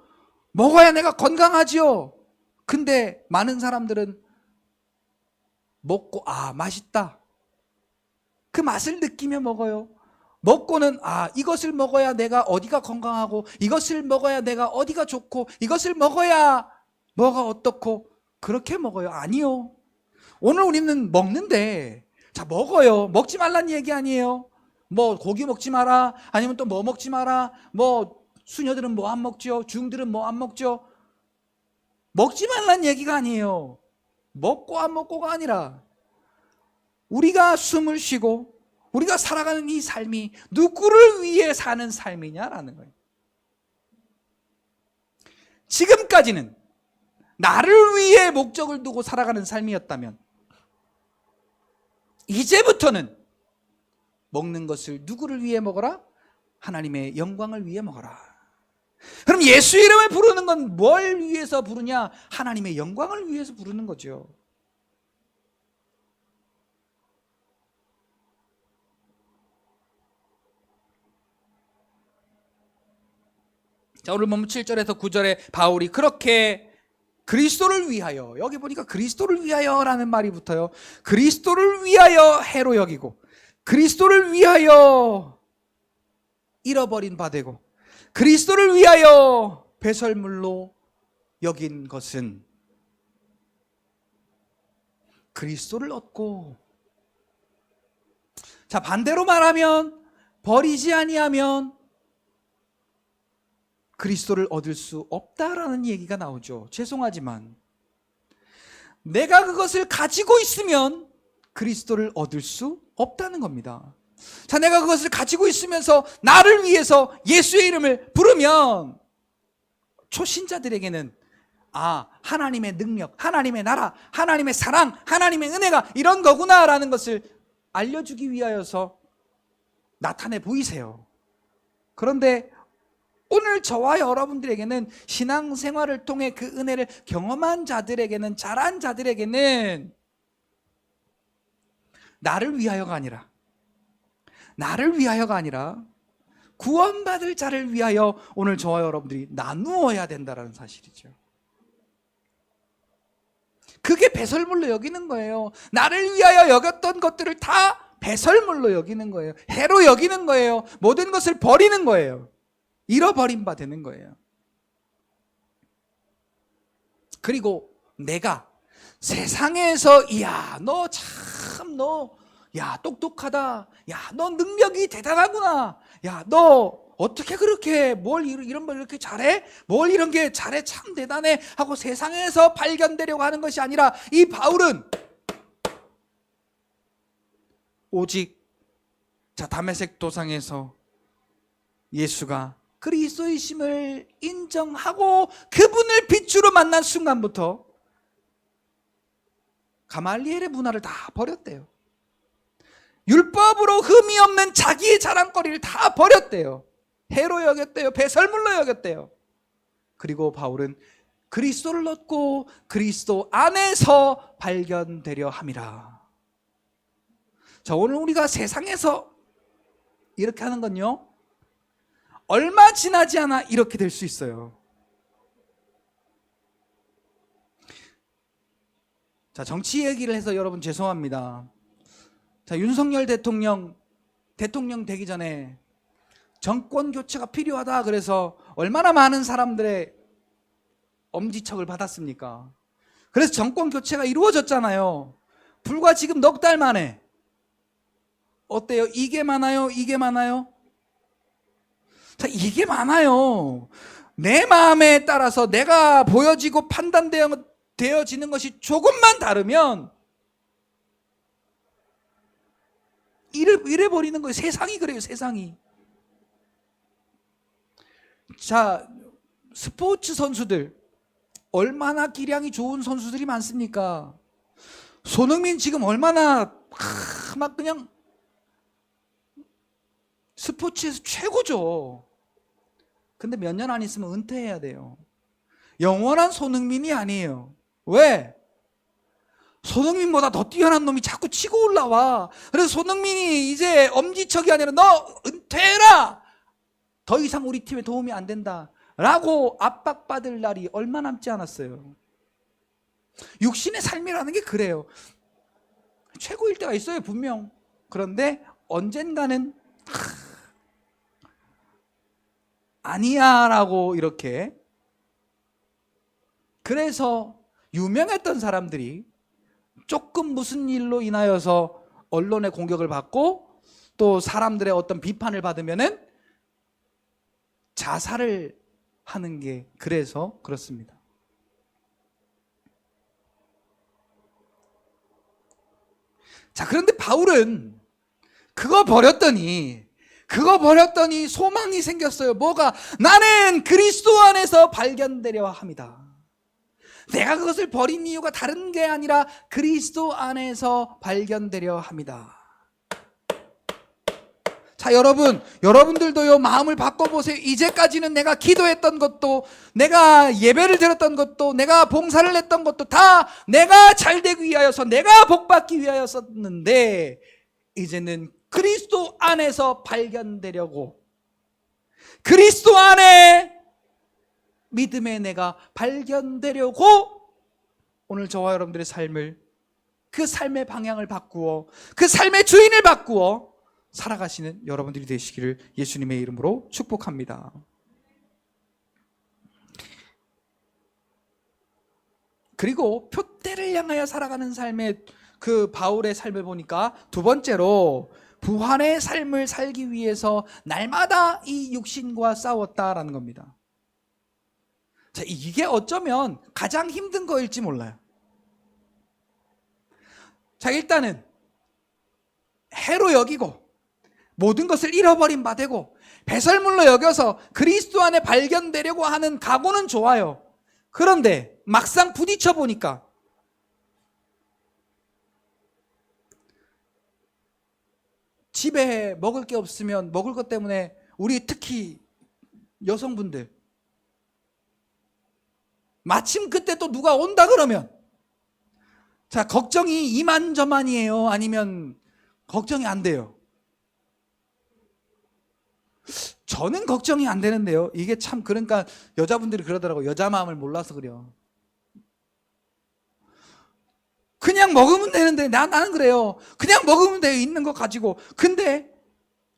먹어야 내가 건강하지요. 근데 많은 사람들은 먹고 맛있다, 그 맛을 느끼며 먹어요. 먹고는 이것을 먹어야 내가 어디가 건강하고, 이것을 먹어야 내가 어디가 좋고, 이것을 먹어야 뭐가 어떻고, 그렇게 먹어요. 아니요. 오늘 우리는 먹는데, 자, 먹어요. 먹지 말란 얘기 아니에요. 뭐 고기 먹지 마라, 아니면 또 뭐 먹지 마라, 뭐 수녀들은 뭐 안 먹죠, 중들은 뭐 안 먹죠. 먹지 말란 얘기가 아니에요. 먹고 안 먹고가 아니라 우리가 숨을 쉬고 우리가 살아가는 이 삶이 누구를 위해 사는 삶이냐라는 거예요. 지금까지는 나를 위해 목적을 두고 살아가는 삶이었다면 이제부터는 먹는 것을 누구를 위해 먹어라? 하나님의 영광을 위해 먹어라. 그럼 예수 이름을 부르는 건 뭘 위해서 부르냐? 하나님의 영광을 위해서 부르는 거죠. 자, 오늘 보면 7절에서 9절에 바울이 그렇게 그리스도를 위하여, 여기 보니까 그리스도를 위하여라는 말이 붙어요. 그리스도를 위하여 해로 여기고, 그리스도를 위하여 잃어버린 바 되고, 그리스도를 위하여 배설물로 여긴 것은 그리스도를 얻고, 자 반대로 말하면 버리지 아니하면 그리스도를 얻을 수 없다라는 얘기가 나오죠. 죄송하지만 내가 그것을 가지고 있으면 그리스도를 얻을 수 없다는 겁니다. 자, 내가 그것을 가지고 있으면서 나를 위해서 예수의 이름을 부르면 초신자들에게는 하나님의 능력, 하나님의 나라, 하나님의 사랑, 하나님의 은혜가 이런 거구나라는 것을 알려주기 위하여서 나타내 보이세요. 그런데 오늘 저와 여러분들에게는 신앙생활을 통해 그 은혜를 경험한 자들에게는, 잘한 자들에게는 나를 위하여가 아니라 구원받을 자를 위하여 오늘 저와 여러분들이 나누어야 된다는 사실이죠. 그게 배설물로 여기는 거예요. 나를 위하여 여겼던 것들을 다 배설물로 여기는 거예요. 해로 여기는 거예요. 모든 것을 버리는 거예요. 잃어버린 바 되는 거예요. 그리고 내가 세상에서 너 똑똑하다, 너 능력이 대단하구나, 너 어떻게 그렇게 이런 걸 이렇게 잘해? 뭘 이런 게 잘해? 참 대단해 하고 세상에서 발견되려고 하는 것이 아니라, 이 바울은 오직 다메섹 도상에서 예수가 그리스도이심을 인정하고 그분을 빛으로 만난 순간부터 가말리엘의 문화를 다 버렸대요. 율법으로 흠이 없는 자기의 자랑거리를 다 버렸대요. 해로 여겼대요. 배설물로 여겼대요. 그리고 바울은 그리스도를 얻고 그리스도 안에서 발견되려 함이라. 자, 오늘 우리가 세상에서 이렇게 하는 건요, 얼마 지나지 않아 이렇게 될 수 있어요. 자, 정치 얘기를 해서 여러분 죄송합니다. 자, 윤석열 대통령 되기 전에 정권 교체가 필요하다 그래서 얼마나 많은 사람들의 엄지척을 받았습니까? 그래서 정권 교체가 이루어졌잖아요. 불과 지금 넉 달 만에. 어때요? 이게 많아요? 이게 많아요? 자, 이게 많아요. 내 마음에 따라서 내가 보여지고 판단되어지는 것이 조금만 다르면 이래버리는 거예요. 세상이 그래요. 세상이. 자, 스포츠 선수들 얼마나 기량이 좋은 선수들이 많습니까? 손흥민 지금 얼마나 막 그냥 스포츠에서 최고죠. 근데 몇 년 안 있으면 은퇴해야 돼요. 영원한 손흥민이 아니에요. 왜? 손흥민보다 더 뛰어난 놈이 자꾸 치고 올라와. 그래서 손흥민이 이제 엄지척이 아니라 너 은퇴해라, 더 이상 우리 팀에 도움이 안 된다 라고 압박받을 날이 얼마 남지 않았어요. 육신의 삶이라는 게 그래요. 최고일 때가 있어요, 분명. 그런데 언젠가는 아니야 라고 이렇게. 그래서 유명했던 사람들이 조금 무슨 일로 인하여서 언론의 공격을 받고 또 사람들의 어떤 비판을 받으면은 자살을 하는 게 그래서 그렇습니다. 자, 그런데 바울은 그거 버렸더니 소망이 생겼어요. 뭐가? 나는 그리스도 안에서 발견되려 합니다. 내가 그것을 버린 이유가 다른 게 아니라 그리스도 안에서 발견되려 합니다. 자, 여러분들도요, 마음을 바꿔보세요. 이제까지는 내가 기도했던 것도, 내가 예배를 드렸던 것도, 내가 봉사를 했던 것도 다 내가 잘되기 위하여서, 내가 복받기 위하여서였는데, 이제는 그리스도 안에서 발견되려고, 그리스도 안에 믿음의 내가 발견되려고 오늘 저와 여러분들의 삶을, 그 삶의 방향을 바꾸어, 그 삶의 주인을 바꾸어 살아가시는 여러분들이 되시기를 예수님의 이름으로 축복합니다. 그리고 표대를 향하여 살아가는 삶의 그 바울의 삶을 보니까 두 번째로 부활의 삶을 살기 위해서 날마다 이 육신과 싸웠다라는 겁니다. 자, 이게 어쩌면 가장 힘든 거일지 몰라요. 자, 일단은 해로 여기고 모든 것을 잃어버린 바 되고 배설물로 여겨서 그리스도 안에 발견되려고 하는 각오는 좋아요. 그런데 막상 부딪혀 보니까 집에 먹을 게 없으면 먹을 것 때문에 우리 특히 여성분들 마침 그때 또 누가 온다 그러면 자, 걱정이 이만저만이에요? 아니면 걱정이 안 돼요? 저는 걱정이 안 되는데요. 이게 참 그러니까 여자분들이 그러더라고요. 여자 마음을 몰라서 그래요. 그냥 먹으면 되는데 나는 그래요. 그냥 먹으면 돼요. 있는 거 가지고. 근데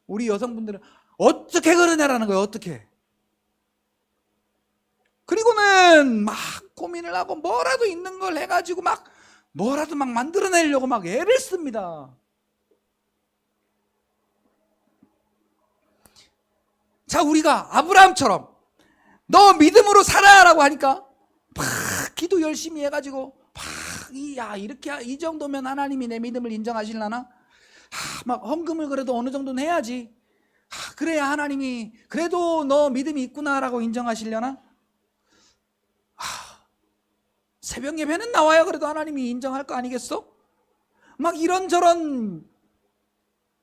우리 여성분들은 어떻게 그러냐라는 거예요. 어떻게. 그리고는 막 고민을 하고 뭐라도 있는 걸 해가지고 막 뭐라도 막 만들어내려고 막 애를 씁니다. 자, 우리가 아브라함처럼 너 믿음으로 살아라고 하니까 막 기도 열심히 해가지고 야, 이렇게 이 정도면 하나님이 내 믿음을 인정하실라나? 막 헌금을 그래도 어느 정도는 해야지. 그래야 하나님이 그래도 너 믿음이 있구나라고 인정하시려나? 새벽 예배는 나와야 그래도 하나님이 인정할 거 아니겠어? 막 이런저런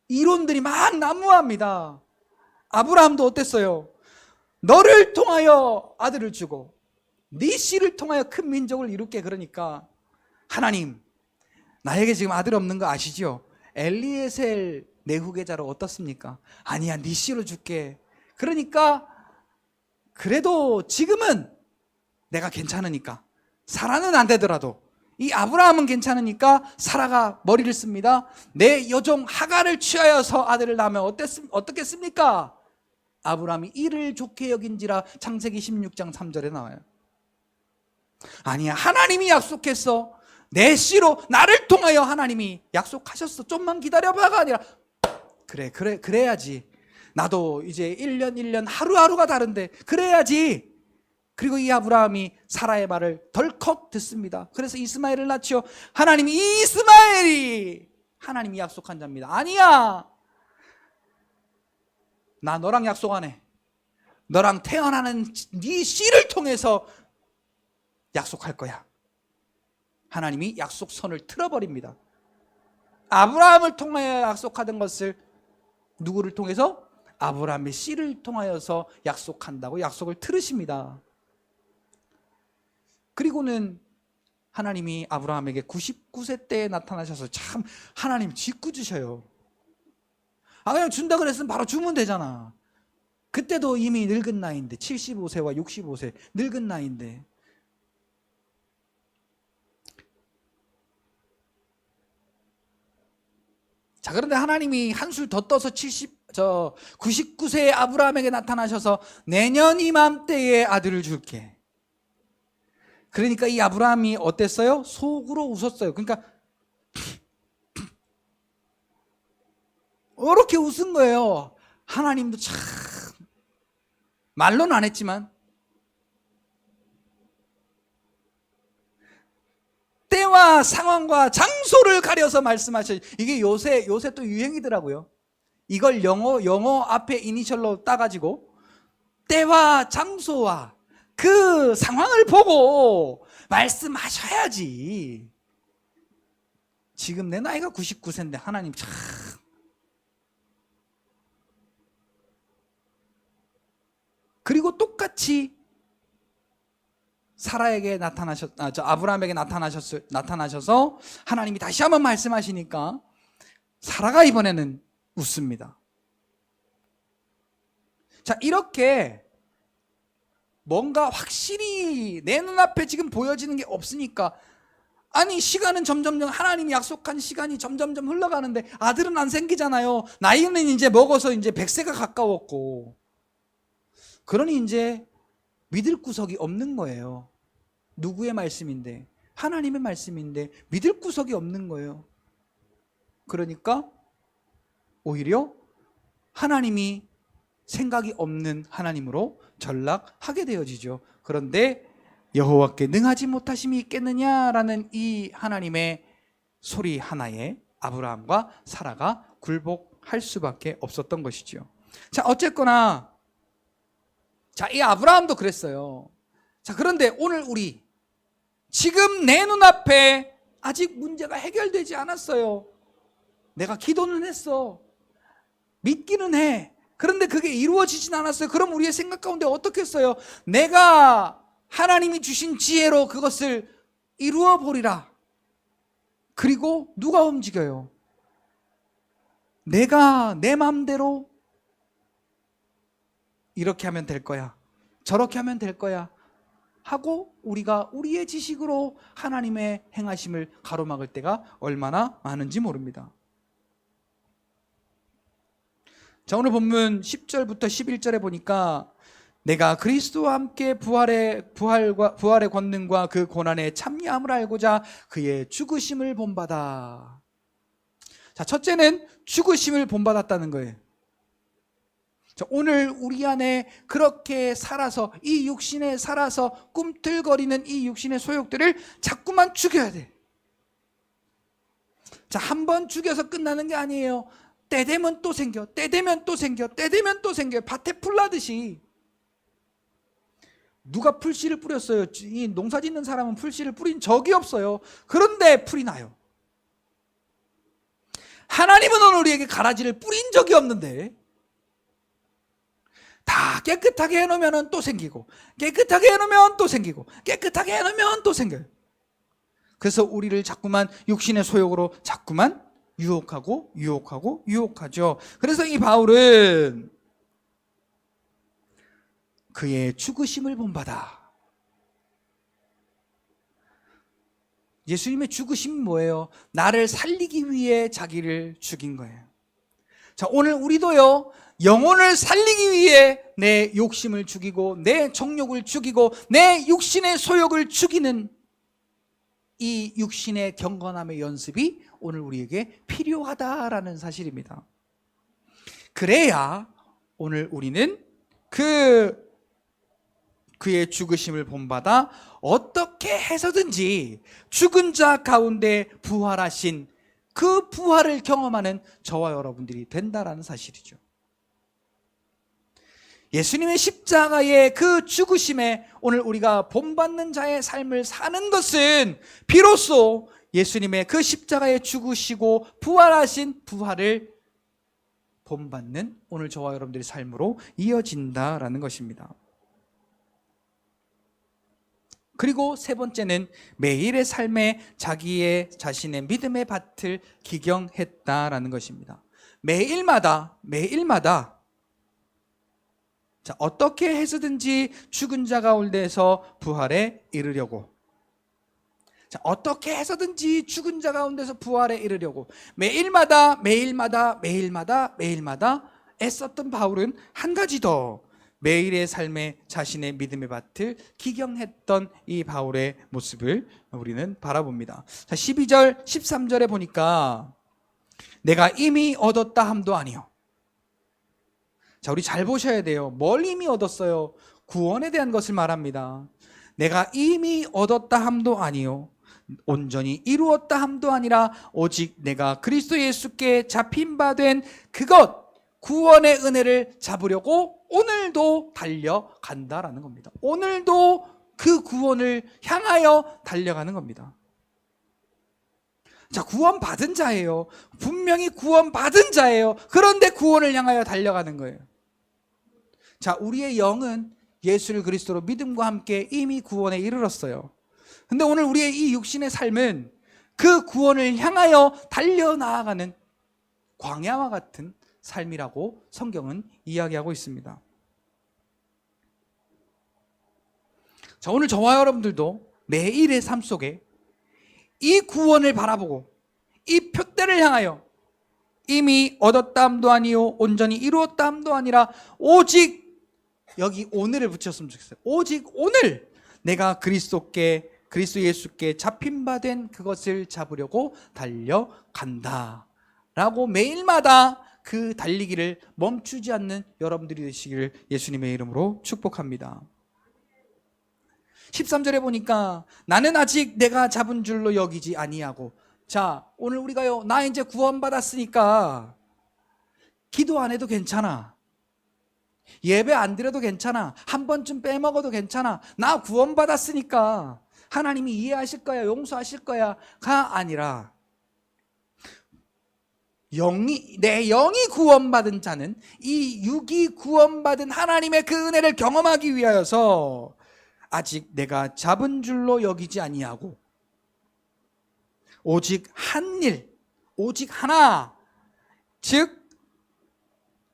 이론들이 막 난무합니다. 아브라함도 어땠어요? 너를 통하여 아들을 주고 네 씨를 통하여 큰 민족을 이룰게. 그러니까 하나님, 나에게 지금 아들 없는 거 아시죠? 엘리에셀 내 후계자로 어떻습니까? 아니야, 네 씨로 줄게. 그러니까 그래도 지금은 내가 괜찮으니까, 사라는 안 되더라도 이 아브라함은 괜찮으니까 사라가 머리를 씁니다. 내 여종 하갈을 취하여서 아들을 낳으면 어떻겠습니까? 아브라함이 이를 좋게 여긴지라 창세기 16장 3절에 나와요. 아니야, 하나님이 약속했어. 내 씨로 나를 통하여 하나님이 약속하셨어. 좀만 기다려봐가 아니라 그래야지. 나도 이제 1년 하루하루가 다른데 그래야지. 그리고 이 아브라함이 사라의 말을 덜컥 듣습니다. 그래서 이스마엘을 낳죠. 하나님이 이스마엘이 하나님이 약속한 자입니다. 아니야, 나 너랑 약속 안 해. 너랑 태어나는 네 씨를 통해서 약속할 거야. 하나님이 약속선을 틀어버립니다. 아브라함을 통하여 약속하던 것을 누구를 통해서? 아브라함의 씨를 통하여서 약속한다고 약속을 틀으십니다. 그리고는 하나님이 아브라함에게 99세 때에 나타나셔서 참 하나님 짓궂으셔요. 그냥 준다 그랬으면 바로 주면 되잖아. 그때도 이미 늙은 나이인데 75세와 65세 늙은 나이인데. 자, 그런데 하나님이 한술 더 떠서 99세의 아브라함에게 나타나셔서 내년 이맘때에 아들을 줄게. 그러니까 이 아브라함이 어땠어요? 속으로 웃었어요. 그러니까 이렇게 웃은 거예요. 하나님도 참 말로는 안 했지만 때와 상황과 장소를 가려서 말씀하셔요. 이게 요새 또 유행이더라고요. 이걸 영어 앞에 이니셜로 따가지고 때와 장소와 그 상황을 보고 말씀하셔야지. 지금 내 나이가 99세인데 하나님 참. 그리고 똑같이 사라에게 아브라함에게 나타나셔서 하나님이 다시 한번 말씀하시니까 사라가 이번에는 웃습니다. 자, 이렇게 뭔가 확실히 내 눈앞에 지금 보여지는 게 없으니까, 아니 시간은 점점점 하나님이 약속한 시간이 점점점 흘러가는데 아들은 안 생기잖아요. 나이는 이제 먹어서 이제 100세가 가까웠고, 그러니 이제 믿을 구석이 없는 거예요. 누구의 말씀인데? 하나님의 말씀인데 믿을 구석이 없는 거예요. 그러니까 오히려 하나님이 생각이 없는 하나님으로 전락하게 되어지죠. 그런데 여호와께 능하지 못하심이 있겠느냐라는 이 하나님의 소리 하나에 아브라함과 사라가 굴복할 수밖에 없었던 것이죠. 자, 어쨌거나 이 아브라함도 그랬어요. 자, 그런데 오늘 우리 지금 내 눈앞에 아직 문제가 해결되지 않았어요. 내가 기도는 했어. 믿기는 해. 그런데 그게 이루어지진 않았어요. 그럼 우리의 생각 가운데 어떻게 했어요? 내가 하나님이 주신 지혜로 그것을 이루어 보리라. 그리고 누가 움직여요? 내가 내 마음대로 이렇게 하면 될 거야, 저렇게 하면 될 거야 하고 우리가 우리의 지식으로 하나님의 행하심을 가로막을 때가 얼마나 많은지 모릅니다. 자, 오늘 본문 10절부터 11절에 보니까 내가 그리스도와 함께 부활의 권능과 그 고난의 참여함을 알고자 그의 죽으심을 본받아. 자, 첫째는 죽으심을 본받았다는 거예요. 자, 오늘 우리 안에 그렇게 살아서 이 육신에 살아서 꿈틀거리는 이 육신의 소욕들을 자꾸만 죽여야 돼. 자, 한 번 죽여서 끝나는 게 아니에요. 때 되면 또 생겨, 때 되면 또 생겨, 때 되면 또 생겨. 밭에 풀 나듯이. 누가 풀씨를 뿌렸어요? 이 농사 짓는 사람은 풀씨를 뿌린 적이 없어요. 그런데 풀이 나요. 하나님은 오늘 우리에게 가라지를 뿌린 적이 없는데 다 깨끗하게 해놓으면 또 생기고, 깨끗하게 해놓으면 또 생기고, 깨끗하게 해놓으면 또 생겨요. 그래서 우리를 자꾸만 육신의 소욕으로 자꾸만 유혹하죠. 그래서 이 바울은 그의 죽으심을 본받아. 예수님의 죽으심이 뭐예요? 나를 살리기 위해 자기를 죽인 거예요. 자, 오늘 우리도요, 영혼을 살리기 위해 내 욕심을 죽이고 내 정욕을 죽이고 내 육신의 소욕을 죽이는 이 육신의 경건함의 연습이 오늘 우리에게 필요하다라는 사실입니다. 그래야 오늘 우리는 그의 죽으심을 본받아 어떻게 해서든지 죽은 자 가운데 부활하신 그 부활을 경험하는 저와 여러분들이 된다라는 사실이죠. 예수님의 십자가의 그 죽으심에 오늘 우리가 본받는 자의 삶을 사는 것은 비로소 예수님의 그 십자가에 죽으시고 부활하신 부활을 본받는 오늘 저와 여러분들의 삶으로 이어진다라는 것입니다. 그리고 세 번째는 매일의 삶에 자신의 믿음의 밭을 기경했다라는 것입니다. 매일마다 자, 어떻게 해서든지 죽은 자 가운데서 부활에 이르려고, 자, 어떻게 해서든지 죽은 자 가운데서 부활에 이르려고 매일마다 애썼던 바울은 한 가지 더 매일의 삶에 자신의 믿음의 밭을 기경했던 이 바울의 모습을 우리는 바라봅니다. 자, 12절 13절에 보니까 내가 이미 얻었다 함도 아니요. 자, 우리 잘 보셔야 돼요. 뭘 이미 얻었어요? 구원에 대한 것을 말합니다. 내가 이미 얻었다 함도 아니요, 온전히 이루었다 함도 아니라 오직 내가 그리스도 예수께 잡힌 바 된 그것, 구원의 은혜를 잡으려고 오늘도 달려간다라는 겁니다. 오늘도 그 구원을 향하여 달려가는 겁니다. 자, 구원받은 자예요. 분명히 구원받은 자예요. 그런데 구원을 향하여 달려가는 거예요. 자, 우리의 영은 예수를 그리스도로 믿음과 함께 이미 구원에 이르렀어요. 근데 오늘 우리의 이 육신의 삶은 그 구원을 향하여 달려나아가는 광야와 같은 삶이라고 성경은 이야기하고 있습니다. 자, 오늘 저와 여러분들도 매일의 삶 속에 이 구원을 바라보고 이 표대를 향하여 이미 얻었다 함도 아니요, 온전히 이루었다 함도 아니라 오직, 여기 오늘을 붙였으면 좋겠어요. 오직 오늘 내가 그리스도께 그리스도 예수께 잡힌 바 된 그것을 잡으려고 달려간다 라고 매일마다 그 달리기를 멈추지 않는 여러분들이 되시기를 예수님의 이름으로 축복합니다. 13절에 보니까 나는 아직 내가 잡은 줄로 여기지 아니하고, 자, 오늘 우리가요, 나 이제 구원받았으니까 기도 안 해도 괜찮아, 예배 안 드려도 괜찮아, 한 번쯤 빼먹어도 괜찮아, 나 구원받았으니까 하나님이 이해하실 거야, 용서하실 거야가 아니라, 내 영이 구원받은 자는 이 육이 구원받은 하나님의 그 은혜를 경험하기 위하여서 아직 내가 잡은 줄로 여기지 아니하고 오직 한 일, 오직 하나, 즉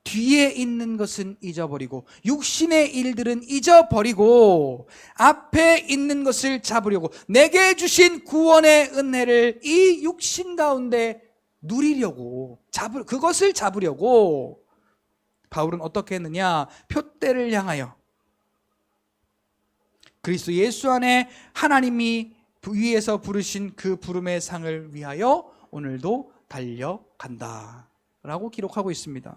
뒤에 있는 것은 잊어버리고 육신의 일들은 잊어버리고 앞에 있는 것을 잡으려고, 내게 주신 구원의 은혜를 이 육신 가운데 누리려고, 그것을 잡으려고 바울은 어떻게 했느냐? 표대를 향하여 그리스도 예수 안에 하나님이 위에서 부르신 그 부름의 상을 위하여 오늘도 달려간다 라고 기록하고 있습니다.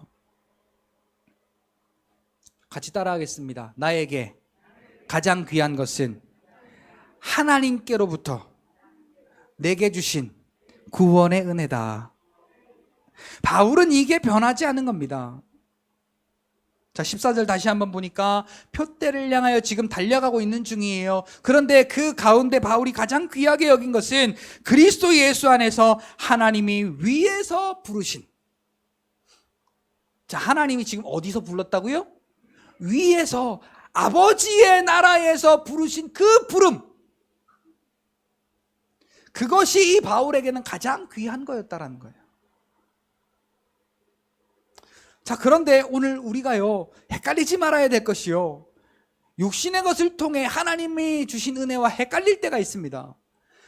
같이 따라하겠습니다. 나에게 가장 귀한 것은 하나님께로부터 내게 주신 구원의 은혜다. 바울은 이게 변하지 않은 겁니다. 자, 14절 다시 한번 보니까 표대를 향하여 지금 달려가고 있는 중이에요. 그런데 그 가운데 바울이 가장 귀하게 여긴 것은 그리스도 예수 안에서 하나님이 위에서 부르신, 자, 하나님이 지금 어디서 불렀다고요? 위에서, 아버지의 나라에서 부르신 그 부름, 그것이 이 바울에게는 가장 귀한 거였다라는 거예요. 자, 그런데 오늘 우리가요, 헷갈리지 말아야 될 것이요, 육신의 것을 통해 하나님이 주신 은혜와 헷갈릴 때가 있습니다.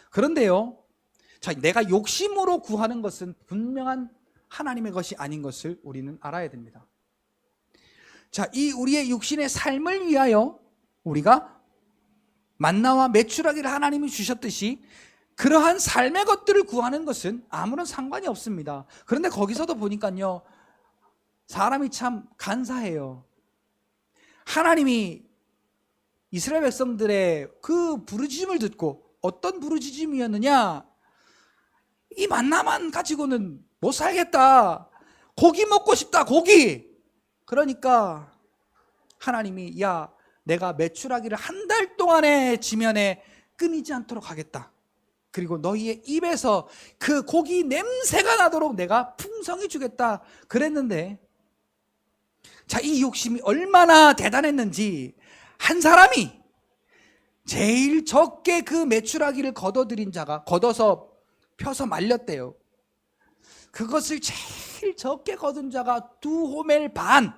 그런데요, 자, 내가 욕심으로 구하는 것은 분명한 하나님의 것이 아닌 것을 우리는 알아야 됩니다. 자, 이 우리의 육신의 삶을 위하여 우리가 만나와 메추라기를 하나님이 주셨듯이 그러한 삶의 것들을 구하는 것은 아무런 상관이 없습니다. 그런데 거기서도 보니까요, 사람이 참 간사해요. 하나님이 이스라엘 백성들의 그 부르짖음을 듣고, 어떤 부르짖음이었느냐? 이 만나만 가지고는 못 살겠다, 고기 먹고 싶다, 고기. 그러니까 하나님이, 야, 내가 메추라기를 한 달 동안의 지면에 끊이지 않도록 하겠다. 그리고 너희의 입에서 그 고기 냄새가 나도록 내가 풍성히 주겠다 그랬는데, 자, 이 욕심이 얼마나 대단했는지, 한 사람이 제일 적게 그 메추라기를 걷어들인 자가, 걷어서 펴서 말렸대요. 그것을 제일 적게 거둔 자가 2호멜 반.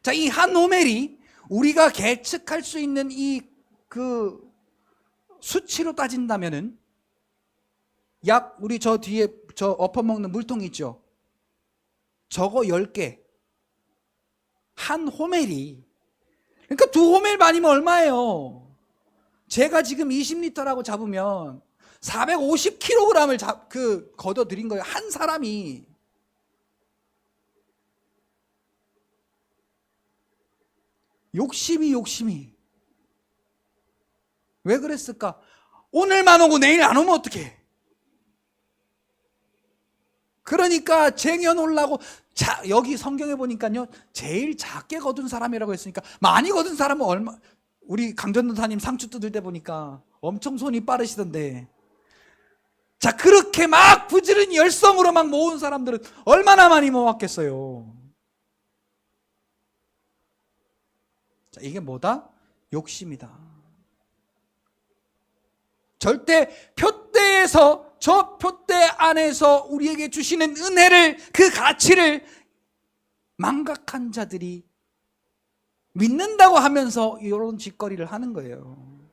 자, 이 한 호멜이 우리가 계측할 수 있는 이 그 수치로 따진다면은 약, 우리 저 뒤에 저 엎어먹는 물통 있죠? 저거 10개. 한 호멜이, 그러니까 2호멜 반이면 얼마예요? 제가 지금 20리터라고 잡으면 450kg을 걷어들인 거예요, 한 사람이. 욕심이 왜 그랬을까? 오늘만 오고 내일 안 오면 어떡해? 그러니까 쟁여놓으려고. 자, 여기 성경에 보니까요, 제일 작게 거둔 사람이라고 했으니까, 많이 거둔 사람은 얼마, 우리 강전도사님 상추 뜯을 때 보니까 엄청 손이 빠르시던데, 자, 그렇게 막 부지런히 열성으로 막 모은 사람들은 얼마나 많이 모았겠어요. 자, 이게 뭐다? 욕심이다. 절대 표대에서, 저 표대 안에서 우리에게 주시는 은혜를, 그 가치를 망각한 자들이 믿는다고 하면서 이런 짓거리를 하는 거예요.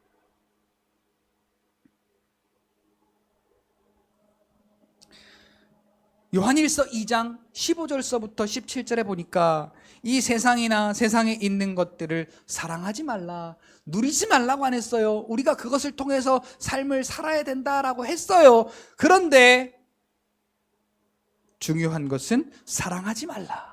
요한일서 2장 15절서부터 17절에 보니까 이 세상이나 세상에 있는 것들을 사랑하지 말라, 누리지 말라고 안 했어요. 우리가 그것을 통해서 삶을 살아야 된다라고 했어요. 그런데 중요한 것은 사랑하지 말라.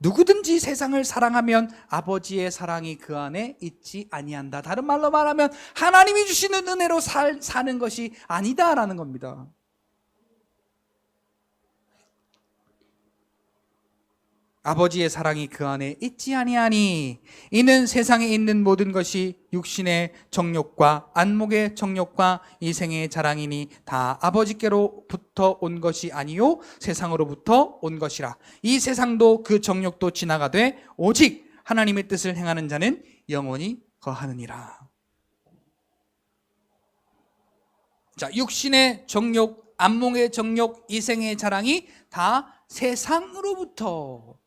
누구든지 세상을 사랑하면 아버지의 사랑이 그 안에 있지 아니한다. 다른 말로 말하면 하나님이 주시는 은혜로 사는 것이 아니다라는 겁니다. 아버지의 사랑이 그 안에 있지 아니하니 이는 세상에 있는 모든 것이 육신의 정욕과 안목의 정욕과 이생의 자랑이니 다 아버지께로부터 온 것이 아니요 세상으로부터 온 것이라. 이 세상도 그 정욕도 지나가되 오직 하나님의 뜻을 행하는 자는 영원히 거하느니라. 자, 육신의 정욕, 안목의 정욕, 이생의 자랑이 다 세상으로부터,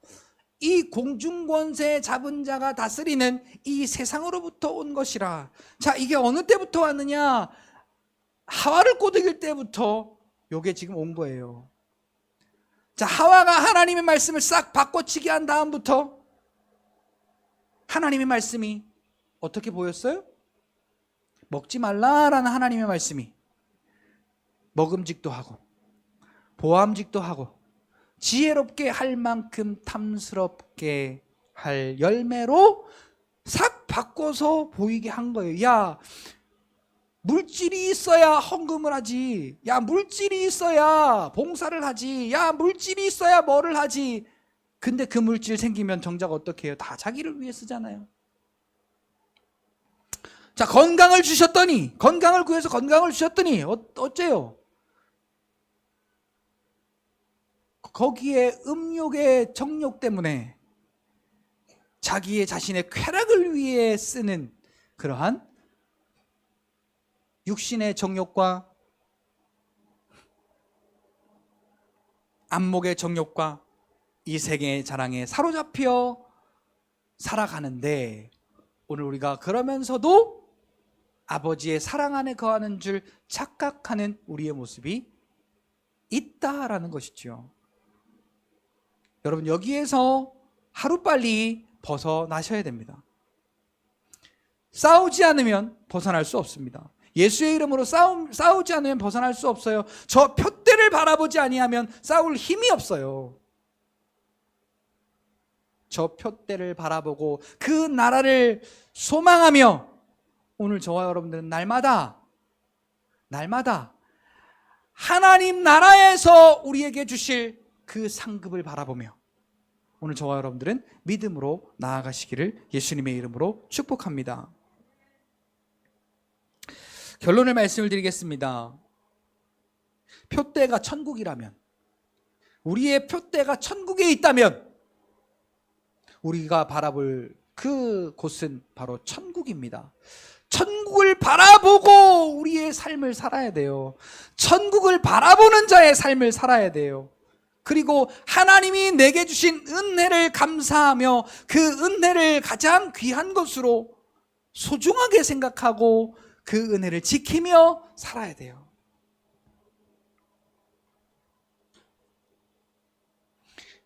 이 공중권세 잡은 자가 다스리는 이 세상으로부터 온 것이라. 자, 이게 어느 때부터 왔느냐? 하와를 꼬드길 때부터 요게 지금 온 거예요. 자, 하와가 하나님의 말씀을 싹 바꿔치기 한 다음부터 하나님의 말씀이 어떻게 보였어요? 먹지 말라라는 하나님의 말씀이 먹음직도 하고 보암직도 하고 지혜롭게 할 만큼 탐스럽게 할 열매로 싹 바꿔서 보이게 한 거예요. 야, 물질이 있어야 헌금을 하지. 야, 물질이 있어야 봉사를 하지. 야, 물질이 있어야 뭐를 하지. 근데 그 물질 생기면 정작 어떻게 해요? 다 자기를 위해 쓰잖아요. 자, 건강을 주셨더니, 건강을 구해서 건강을 주셨더니 어째요? 거기에 음욕의 정욕 때문에 자기의 자신의 쾌락을 위해 쓰는 그러한 육신의 정욕과 안목의 정욕과 이 세계의 자랑에 사로잡혀 살아가는데, 오늘 우리가 그러면서도 아버지의 사랑 안에 거하는 줄 착각하는 우리의 모습이 있다라는 것이죠. 여러분, 여기에서 하루빨리 벗어나셔야 됩니다. 싸우지 않으면 벗어날 수 없습니다. 예수의 이름으로 싸우지 않으면 벗어날 수 없어요. 저 표대를 바라보지 아니하면 싸울 힘이 없어요. 저 표대를 바라보고 그 나라를 소망하며 오늘 저와 여러분들은 날마다 하나님 나라에서 우리에게 주실 그 상급을 바라보며 오늘 저와 여러분들은 믿음으로 나아가시기를 예수님의 이름으로 축복합니다. 결론을 말씀을 드리겠습니다. 표대가 천국이라면, 우리의 표대가 천국에 있다면 우리가 바라볼 그 곳은 바로 천국입니다. 천국을 바라보고 우리의 삶을 살아야 돼요. 천국을 바라보는 자의 삶을 살아야 돼요. 그리고 하나님이 내게 주신 은혜를 감사하며 그 은혜를 가장 귀한 것으로 소중하게 생각하고 그 은혜를 지키며 살아야 돼요.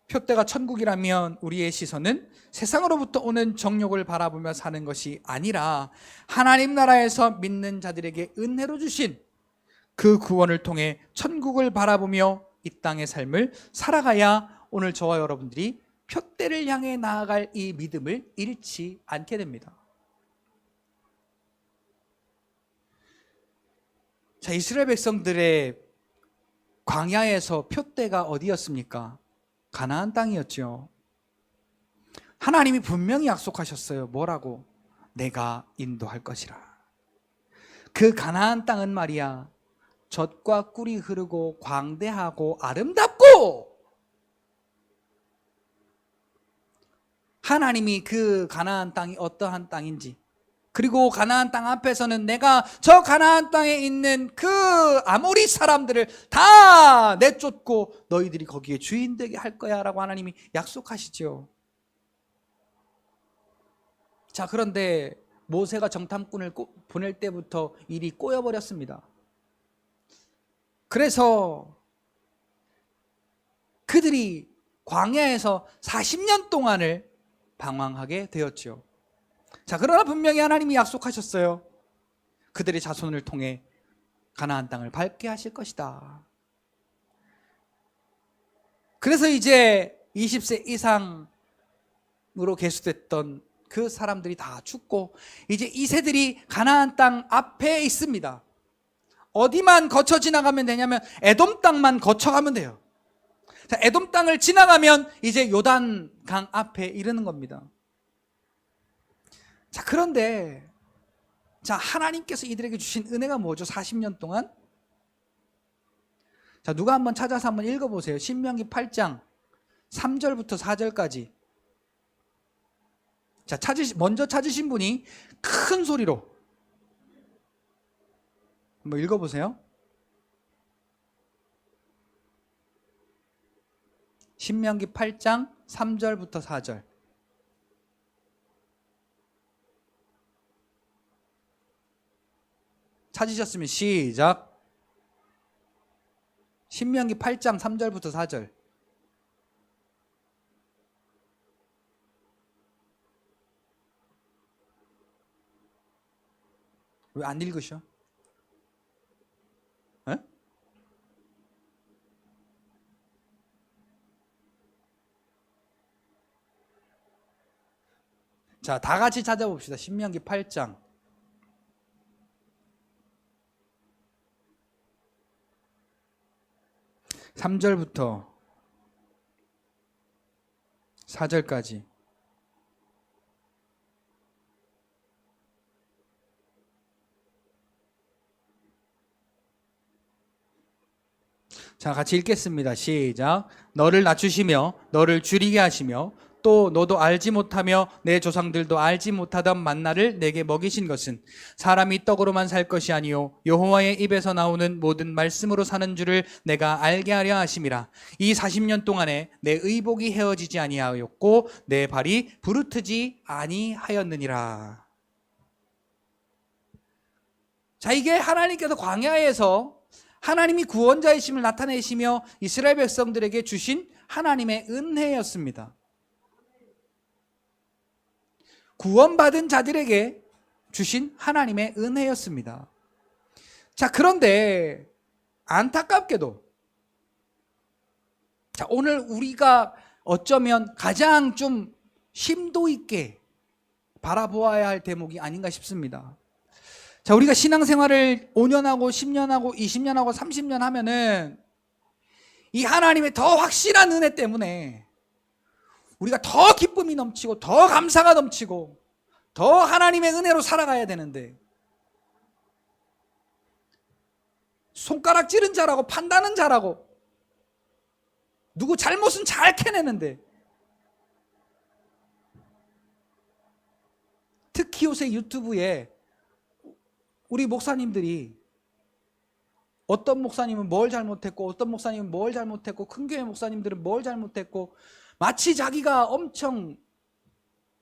표대가 천국이라면 우리의 시선은 세상으로부터 오는 정욕을 바라보며 사는 것이 아니라 하나님 나라에서 믿는 자들에게 은혜로 주신 그 구원을 통해 천국을 바라보며 이 땅의 삶을 살아가야 오늘 저와 여러분들이 표대를 향해 나아갈 이 믿음을 잃지 않게 됩니다. 자, 이스라엘 백성들의 광야에서 표대가 어디였습니까? 가나안 땅이었죠. 하나님이 분명히 약속하셨어요. 뭐라고? 내가 인도할 것이라. 그 가나안 땅은 말이야, 젖과 꿀이 흐르고 광대하고 아름답고, 하나님이 그 가나안 땅이 어떠한 땅인지, 그리고 가나안 땅 앞에서는 내가 저 가나안 땅에 있는 그 아모리 사람들을 다 내쫓고 너희들이 거기에 주인 되게 할 거야 라고 하나님이 약속하시죠. 자, 그런데 모세가 정탐꾼을 보낼 때부터 일이 꼬여버렸습니다. 그래서 그들이 광야에서 40년 동안을 방황하게 되었죠. 자, 그러나 분명히 하나님이 약속하셨어요. 그들의 자손을 통해 가나안 땅을 밟게 하실 것이다. 그래서 이제 20세 이상으로 계수됐던 그 사람들이 다 죽고 이제 이 세들이 가나안 땅 앞에 있습니다. 어디만 거쳐 지나가면 되냐면 에돔 땅만 거쳐가면 돼요. 자, 에돔 땅을 지나가면 이제 요단 강 앞에 이르는 겁니다. 자, 그런데 자, 하나님께서 이들에게 주신 은혜가 뭐죠? 40년 동안? 자, 누가 한번 찾아서 한번 읽어보세요. 신명기 8장 3절부터 4절까지. 자, 먼저 찾으신 분이 큰 소리로 한번 읽어보세요. 신명기 8장 3절부터 4절. 찾으셨으면 시작. 신명기 8장 3절부터 4절. 왜 안 읽으셔? 에? 자, 다 같이 찾아봅시다. 신명기 8장 3절부터 4절까지. 자, 같이 읽겠습니다. 시작. 너를 낮추시며 너를 줄이게 하시며 또 너도 알지 못하며 내 조상들도 알지 못하던 만나를 내게 먹이신 것은 사람이 떡으로만 살 것이 아니요 여호와의 입에서 나오는 모든 말씀으로 사는 줄을 내가 알게 하려 하심이라. 이 40년 동안에 내 의복이 헤어지지 아니하였고 내 발이 부르트지 아니하였느니라. 자, 이게 하나님께서 광야에서 하나님이 구원자이심을 나타내시며 이스라엘 백성들에게 주신 하나님의 은혜였습니다. 구원받은 자들에게 주신 하나님의 은혜였습니다. 자, 그런데 안타깝게도 자, 오늘 우리가 어쩌면 가장 좀 심도 있게 바라보아야 할 대목이 아닌가 싶습니다. 자, 우리가 신앙생활을 5년하고 10년하고 20년하고 30년 하면은 이 하나님의 더 확실한 은혜 때문에 우리가 더 기쁨이 넘치고 더 감사가 넘치고 더 하나님의 은혜로 살아가야 되는데 손가락질은 잘하고 판단은 잘하고 누구 잘못은 잘 캐내는데 특히 요새 유튜브에 우리 목사님들이 어떤 목사님은 뭘 잘못했고 어떤 목사님은 뭘 잘못했고 큰 교회 목사님들은 뭘 잘못했고 마치 자기가 엄청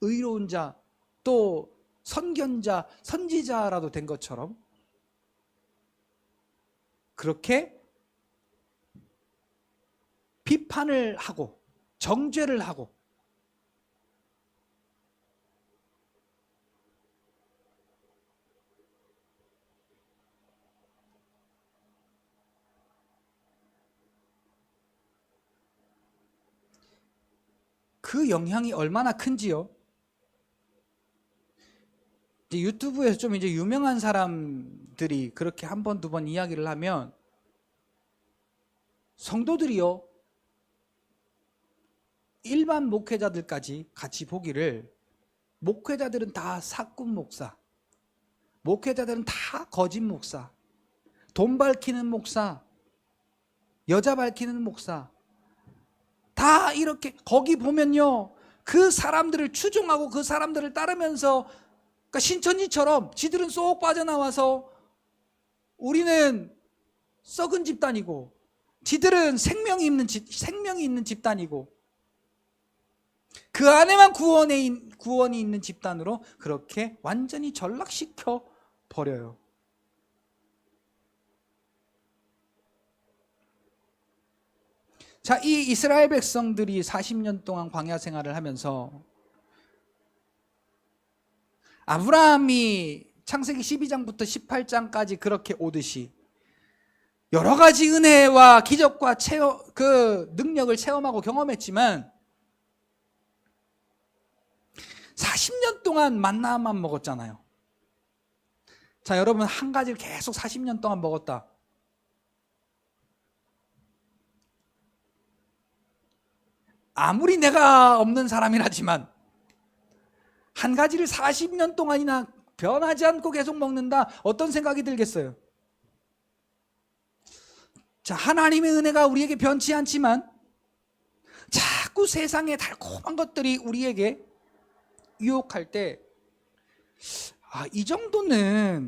의로운 자, 또 선견자, 선지자라도 된 것처럼 그렇게 비판을 하고 정죄를 하고 그 영향이 얼마나 큰지요. 이제 유튜브에서 좀 이제 유명한 사람들이 그렇게 한 번, 두 번 이야기를 하면 성도들이요, 일반 목회자들까지 같이 보기를 목회자들은 다 사꾼 목사, 목회자들은 다 거짓 목사, 돈 밝히는 목사, 여자 밝히는 목사, 다 이렇게 거기 보면요 그 사람들을 추종하고 그 사람들을 따르면서 그러니까 신천지처럼 지들은 쏙 빠져나와서 우리는 썩은 집단이고 지들은 생명이 있는 집단이고 그 안에만 구원이 있는 집단으로 그렇게 완전히 전락시켜 버려요. 자, 이 이스라엘 백성들이 40년 동안 광야 생활을 하면서 아브라함이 창세기 12장부터 18장까지 그렇게 오듯이 여러 가지 은혜와 기적과 그 능력을 체험하고 경험했지만 40년 동안 만나만 먹었잖아요. 자, 여러분, 한 가지를 계속 40년 동안 먹었다. 아무리 내가 없는 사람이라지만 한 가지를 40년 동안이나 변하지 않고 계속 먹는다. 어떤 생각이 들겠어요? 자, 하나님의 은혜가 우리에게 변치 않지만 자꾸 세상의 달콤한 것들이 우리에게 유혹할 때 이 정도는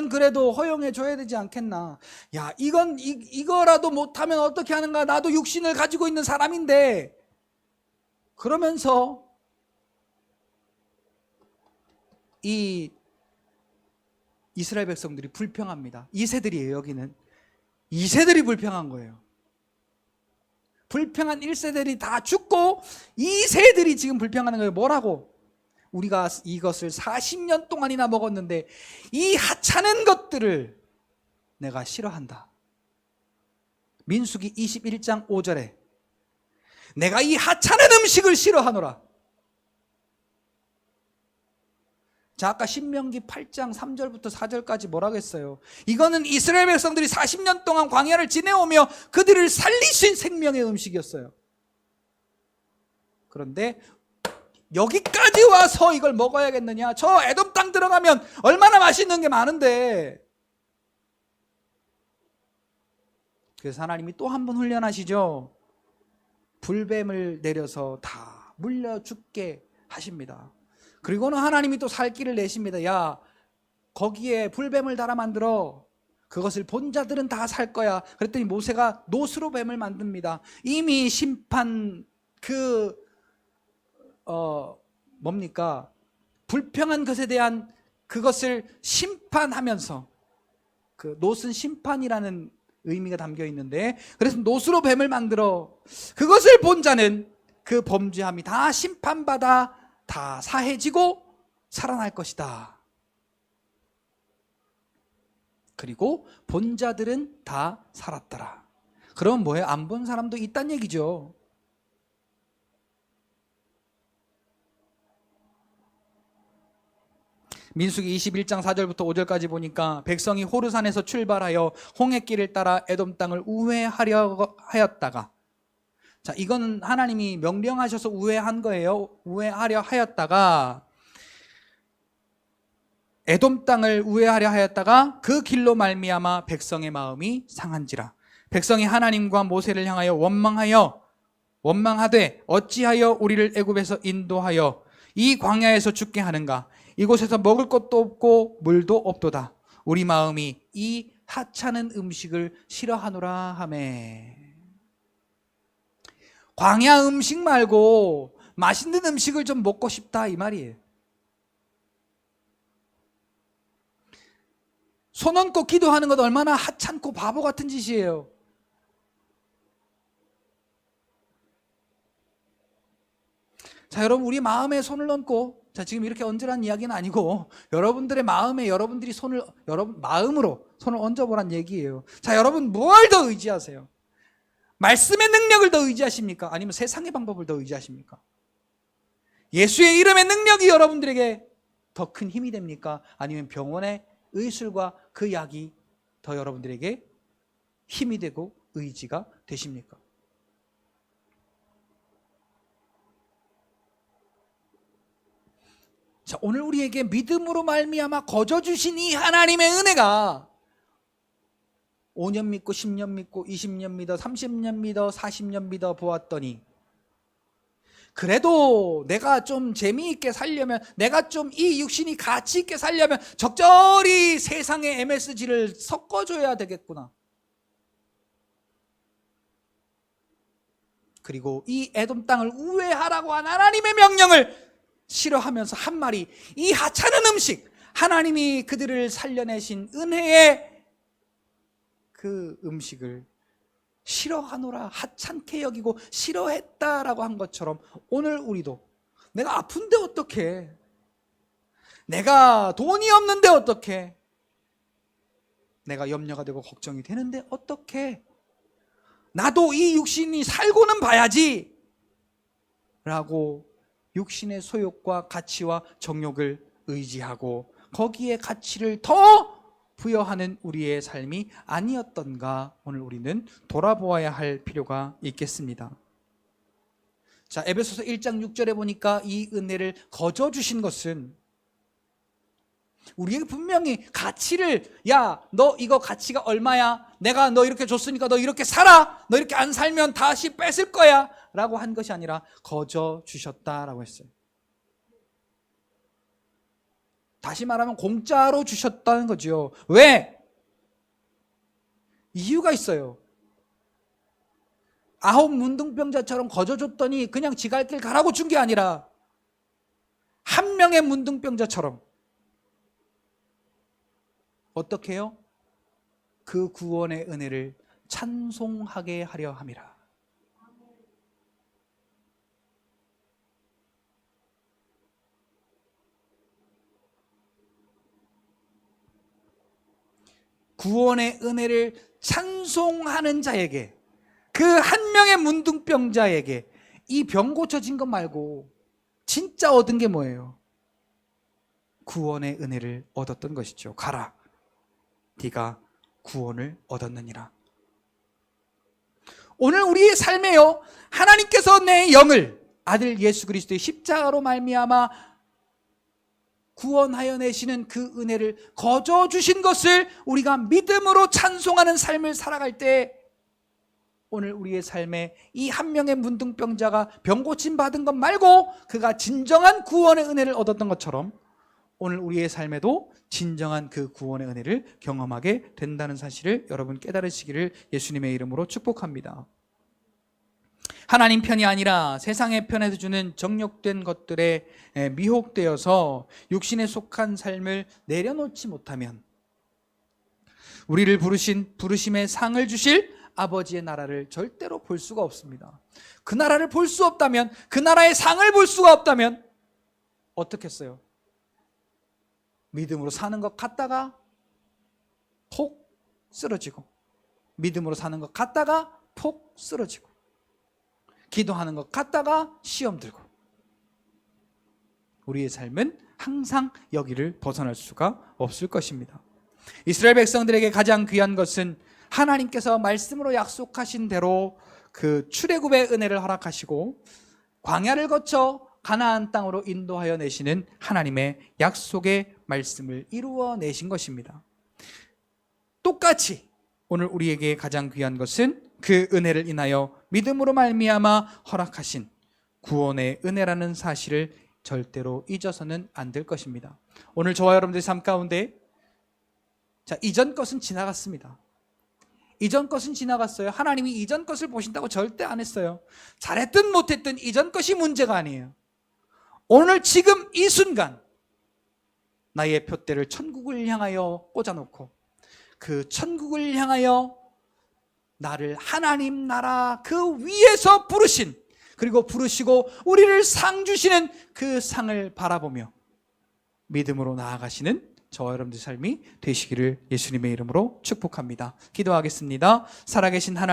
그래도 허용해 줘야 되지 않겠나. 야, 이거라도 못하면 어떻게 하는가. 나도 육신을 가지고 있는 사람인데. 그러면서 이 이스라엘 백성들이 불평합니다. 2세들이에요. 여기는 2세들이 불평한 거예요. 불평한 1세들이 다 죽고 2세들이 지금 불평하는 거예요. 뭐라고? 우리가 이것을 40년 동안이나 먹었는데 이 하찮은 것들을 내가 싫어한다. 민수기 21장 5절에 내가 이 하찮은 음식을 싫어하노라. 자, 아까 신명기 8장 3절부터 4절까지 뭐라고 했어요? 이거는 이스라엘 백성들이 40년 동안 광야를 지내오며 그들을 살리신 생명의 음식이었어요. 그런데 여기까지 와서 이걸 먹어야겠느냐? 저 에돔 땅 들어가면 얼마나 맛있는 게 많은데. 그래서 하나님이 또 한 번 훈련하시죠. 불뱀을 내려서 다 물려 죽게 하십니다. 그리고는 하나님이 또 살 길을 내십니다. 야, 거기에 불뱀을 달아 만들어. 그것을 본 자들은 다 살 거야. 그랬더니 모세가 노스로 뱀을 만듭니다. 이미 심판 뭡니까? 불평한 것에 대한 그것을 심판하면서, 그 노스는 심판이라는 의미가 담겨 있는데, 그래서 노스로 뱀을 만들어 그것을 본 자는 그 범죄함이 다 심판받아 다 사해지고 살아날 것이다. 그리고 본 자들은 다 살았더라. 그럼 뭐예요? 안 본 사람도 있단 얘기죠. 민수기 21장 4절부터 5절까지 보니까 백성이 호르산에서 출발하여 홍해길을 따라 에돔 땅을 우회하려 하였다가, 자, 이거는 하나님이 명령하셔서 우회한 거예요. 우회하려 하였다가, 에돔 땅을 우회하려 하였다가 그 길로 말미암아 백성의 마음이 상한지라. 백성이 하나님과 모세를 향하여 원망하되 어찌하여 우리를 애굽에서 인도하여 이 광야에서 죽게 하는가. 이곳에서 먹을 것도 없고 물도 없도다. 우리 마음이 이 하찮은 음식을 싫어하노라 하매. 광야 음식 말고 맛있는 음식을 좀 먹고 싶다, 이 말이에요. 손 얹고 기도하는 것 얼마나 하찮고 바보 같은 짓이에요. 자, 여러분, 우리 마음에 손을 얹고, 자, 지금 이렇게 얹으라는 이야기는 아니고 여러분들의 마음에 여러분들이 마음으로 손을 얹어보란 얘기예요. 자, 여러분, 뭘 더 의지하세요? 말씀의 능력을 더 의지하십니까? 아니면 세상의 방법을 더 의지하십니까? 예수의 이름의 능력이 여러분들에게 더 큰 힘이 됩니까? 아니면 병원의 의술과 그 약이 더 여러분들에게 힘이 되고 의지가 되십니까? 자, 오늘 우리에게 믿음으로 말미암아 거저 주신 이 하나님의 은혜가 5년 믿고 10년 믿고 20년 믿어 30년 믿어 40년 믿어 보았더니, 그래도 내가 좀 재미있게 살려면, 내가 좀 이 육신이 가치 있게 살려면 적절히 세상의 MSG를 섞어줘야 되겠구나. 그리고 이 에돔 땅을 우회하라고 한 하나님의 명령을 싫어하면서 한 말이, 이 하찮은 음식, 하나님이 그들을 살려내신 은혜의 그 음식을 싫어하노라 하찮게 여기고 싫어했다라고 한 것처럼 오늘 우리도 내가 아픈데 어떡해, 내가 돈이 없는데 어떡해, 내가 염려가 되고 걱정이 되는데 어떡해, 나도 이 육신이 살고는 봐야지 라고 육신의 소욕과 가치와 정욕을 의지하고 거기에 가치를 더 부여하는 우리의 삶이 아니었던가 오늘 우리는 돌아보아야 할 필요가 있겠습니다. 자, 에베소서 1장 6절에 보니까 이 은혜를 거저 주신 것은 우리에게 분명히 가치를, 야, 너 이거 가치가 얼마야? 내가 너 이렇게 줬으니까 너 이렇게 살아. 너 이렇게 안 살면 다시 뺏을 거야 라고 한 것이 아니라 거저 주셨다라고 했어요. 다시 말하면 공짜로 주셨다는 거죠. 왜? 이유가 있어요. 9 문둥병자처럼 거저 줬더니 그냥 지 갈 길 가라고 준 게 아니라 1명의 문둥병자처럼 어떻게 해요? 그 구원의 은혜를 찬송하게 하려 함이라. 구원의 은혜를 찬송하는 자에게, 그 1명의 문둥병자에게 이 병 고쳐진 것 말고 진짜 얻은 게 뭐예요? 구원의 은혜를 얻었던 것이죠. 가라, 네가 구원을 얻었느니라. 오늘 우리의 삶에요, 하나님께서 내 영을 아들 예수 그리스도의 십자가로 말미암아 구원하여 내시는 그 은혜를 거저 주신 것을 우리가 믿음으로 찬송하는 삶을 살아갈 때 오늘 우리의 삶에 이 1명의 문둥병자가 병 고침 받은 것 말고 그가 진정한 구원의 은혜를 얻었던 것처럼 오늘 우리의 삶에도 진정한 그 구원의 은혜를 경험하게 된다는 사실을 여러분 깨달으시기를 예수님의 이름으로 축복합니다. 하나님 편이 아니라 세상의 편에서 주는 정욕된 것들에 미혹되어서 육신에 속한 삶을 내려놓지 못하면 우리를 부르신 부르심의 상을 주실 아버지의 나라를 절대로 볼 수가 없습니다. 그 나라를 볼 수 없다면, 그 나라의 상을 볼 수가 없다면 어떻겠어요? 믿음으로 사는 것 같다가 폭 쓰러지고, 믿음으로 사는 것 같다가 폭 쓰러지고, 기도하는 것 같다가 시험 들고, 우리의 삶은 항상 여기를 벗어날 수가 없을 것입니다. 이스라엘 백성들에게 가장 귀한 것은 하나님께서 말씀으로 약속하신 대로 그 출애굽의 은혜를 허락하시고 광야를 거쳐 가나안 땅으로 인도하여 내시는 하나님의 약속의 말씀을 이루어 내신 것입니다. 똑같이 오늘 우리에게 가장 귀한 것은 그 은혜를 인하여 믿음으로 말미암아 허락하신 구원의 은혜라는 사실을 절대로 잊어서는 안 될 것입니다. 오늘 저와 여러분들의 삶 가운데 이전 것은 지나갔습니다. 이전 것은 지나갔어요. 하나님이 이전 것을 보신다고 절대 안 했어요. 잘했든 못했든 이전 것이 문제가 아니에요. 오늘 지금 이 순간 나의 푯대를 천국을 향하여 꽂아놓고 그 천국을 향하여 나를 하나님 나라 그 위에서 부르신, 그리고 부르시고 우리를 상 주시는 그 상을 바라보며 믿음으로 나아가시는 저와 여러분들 삶이 되시기를 예수님의 이름으로 축복합니다. 기도하겠습니다. 살아계신 하나님,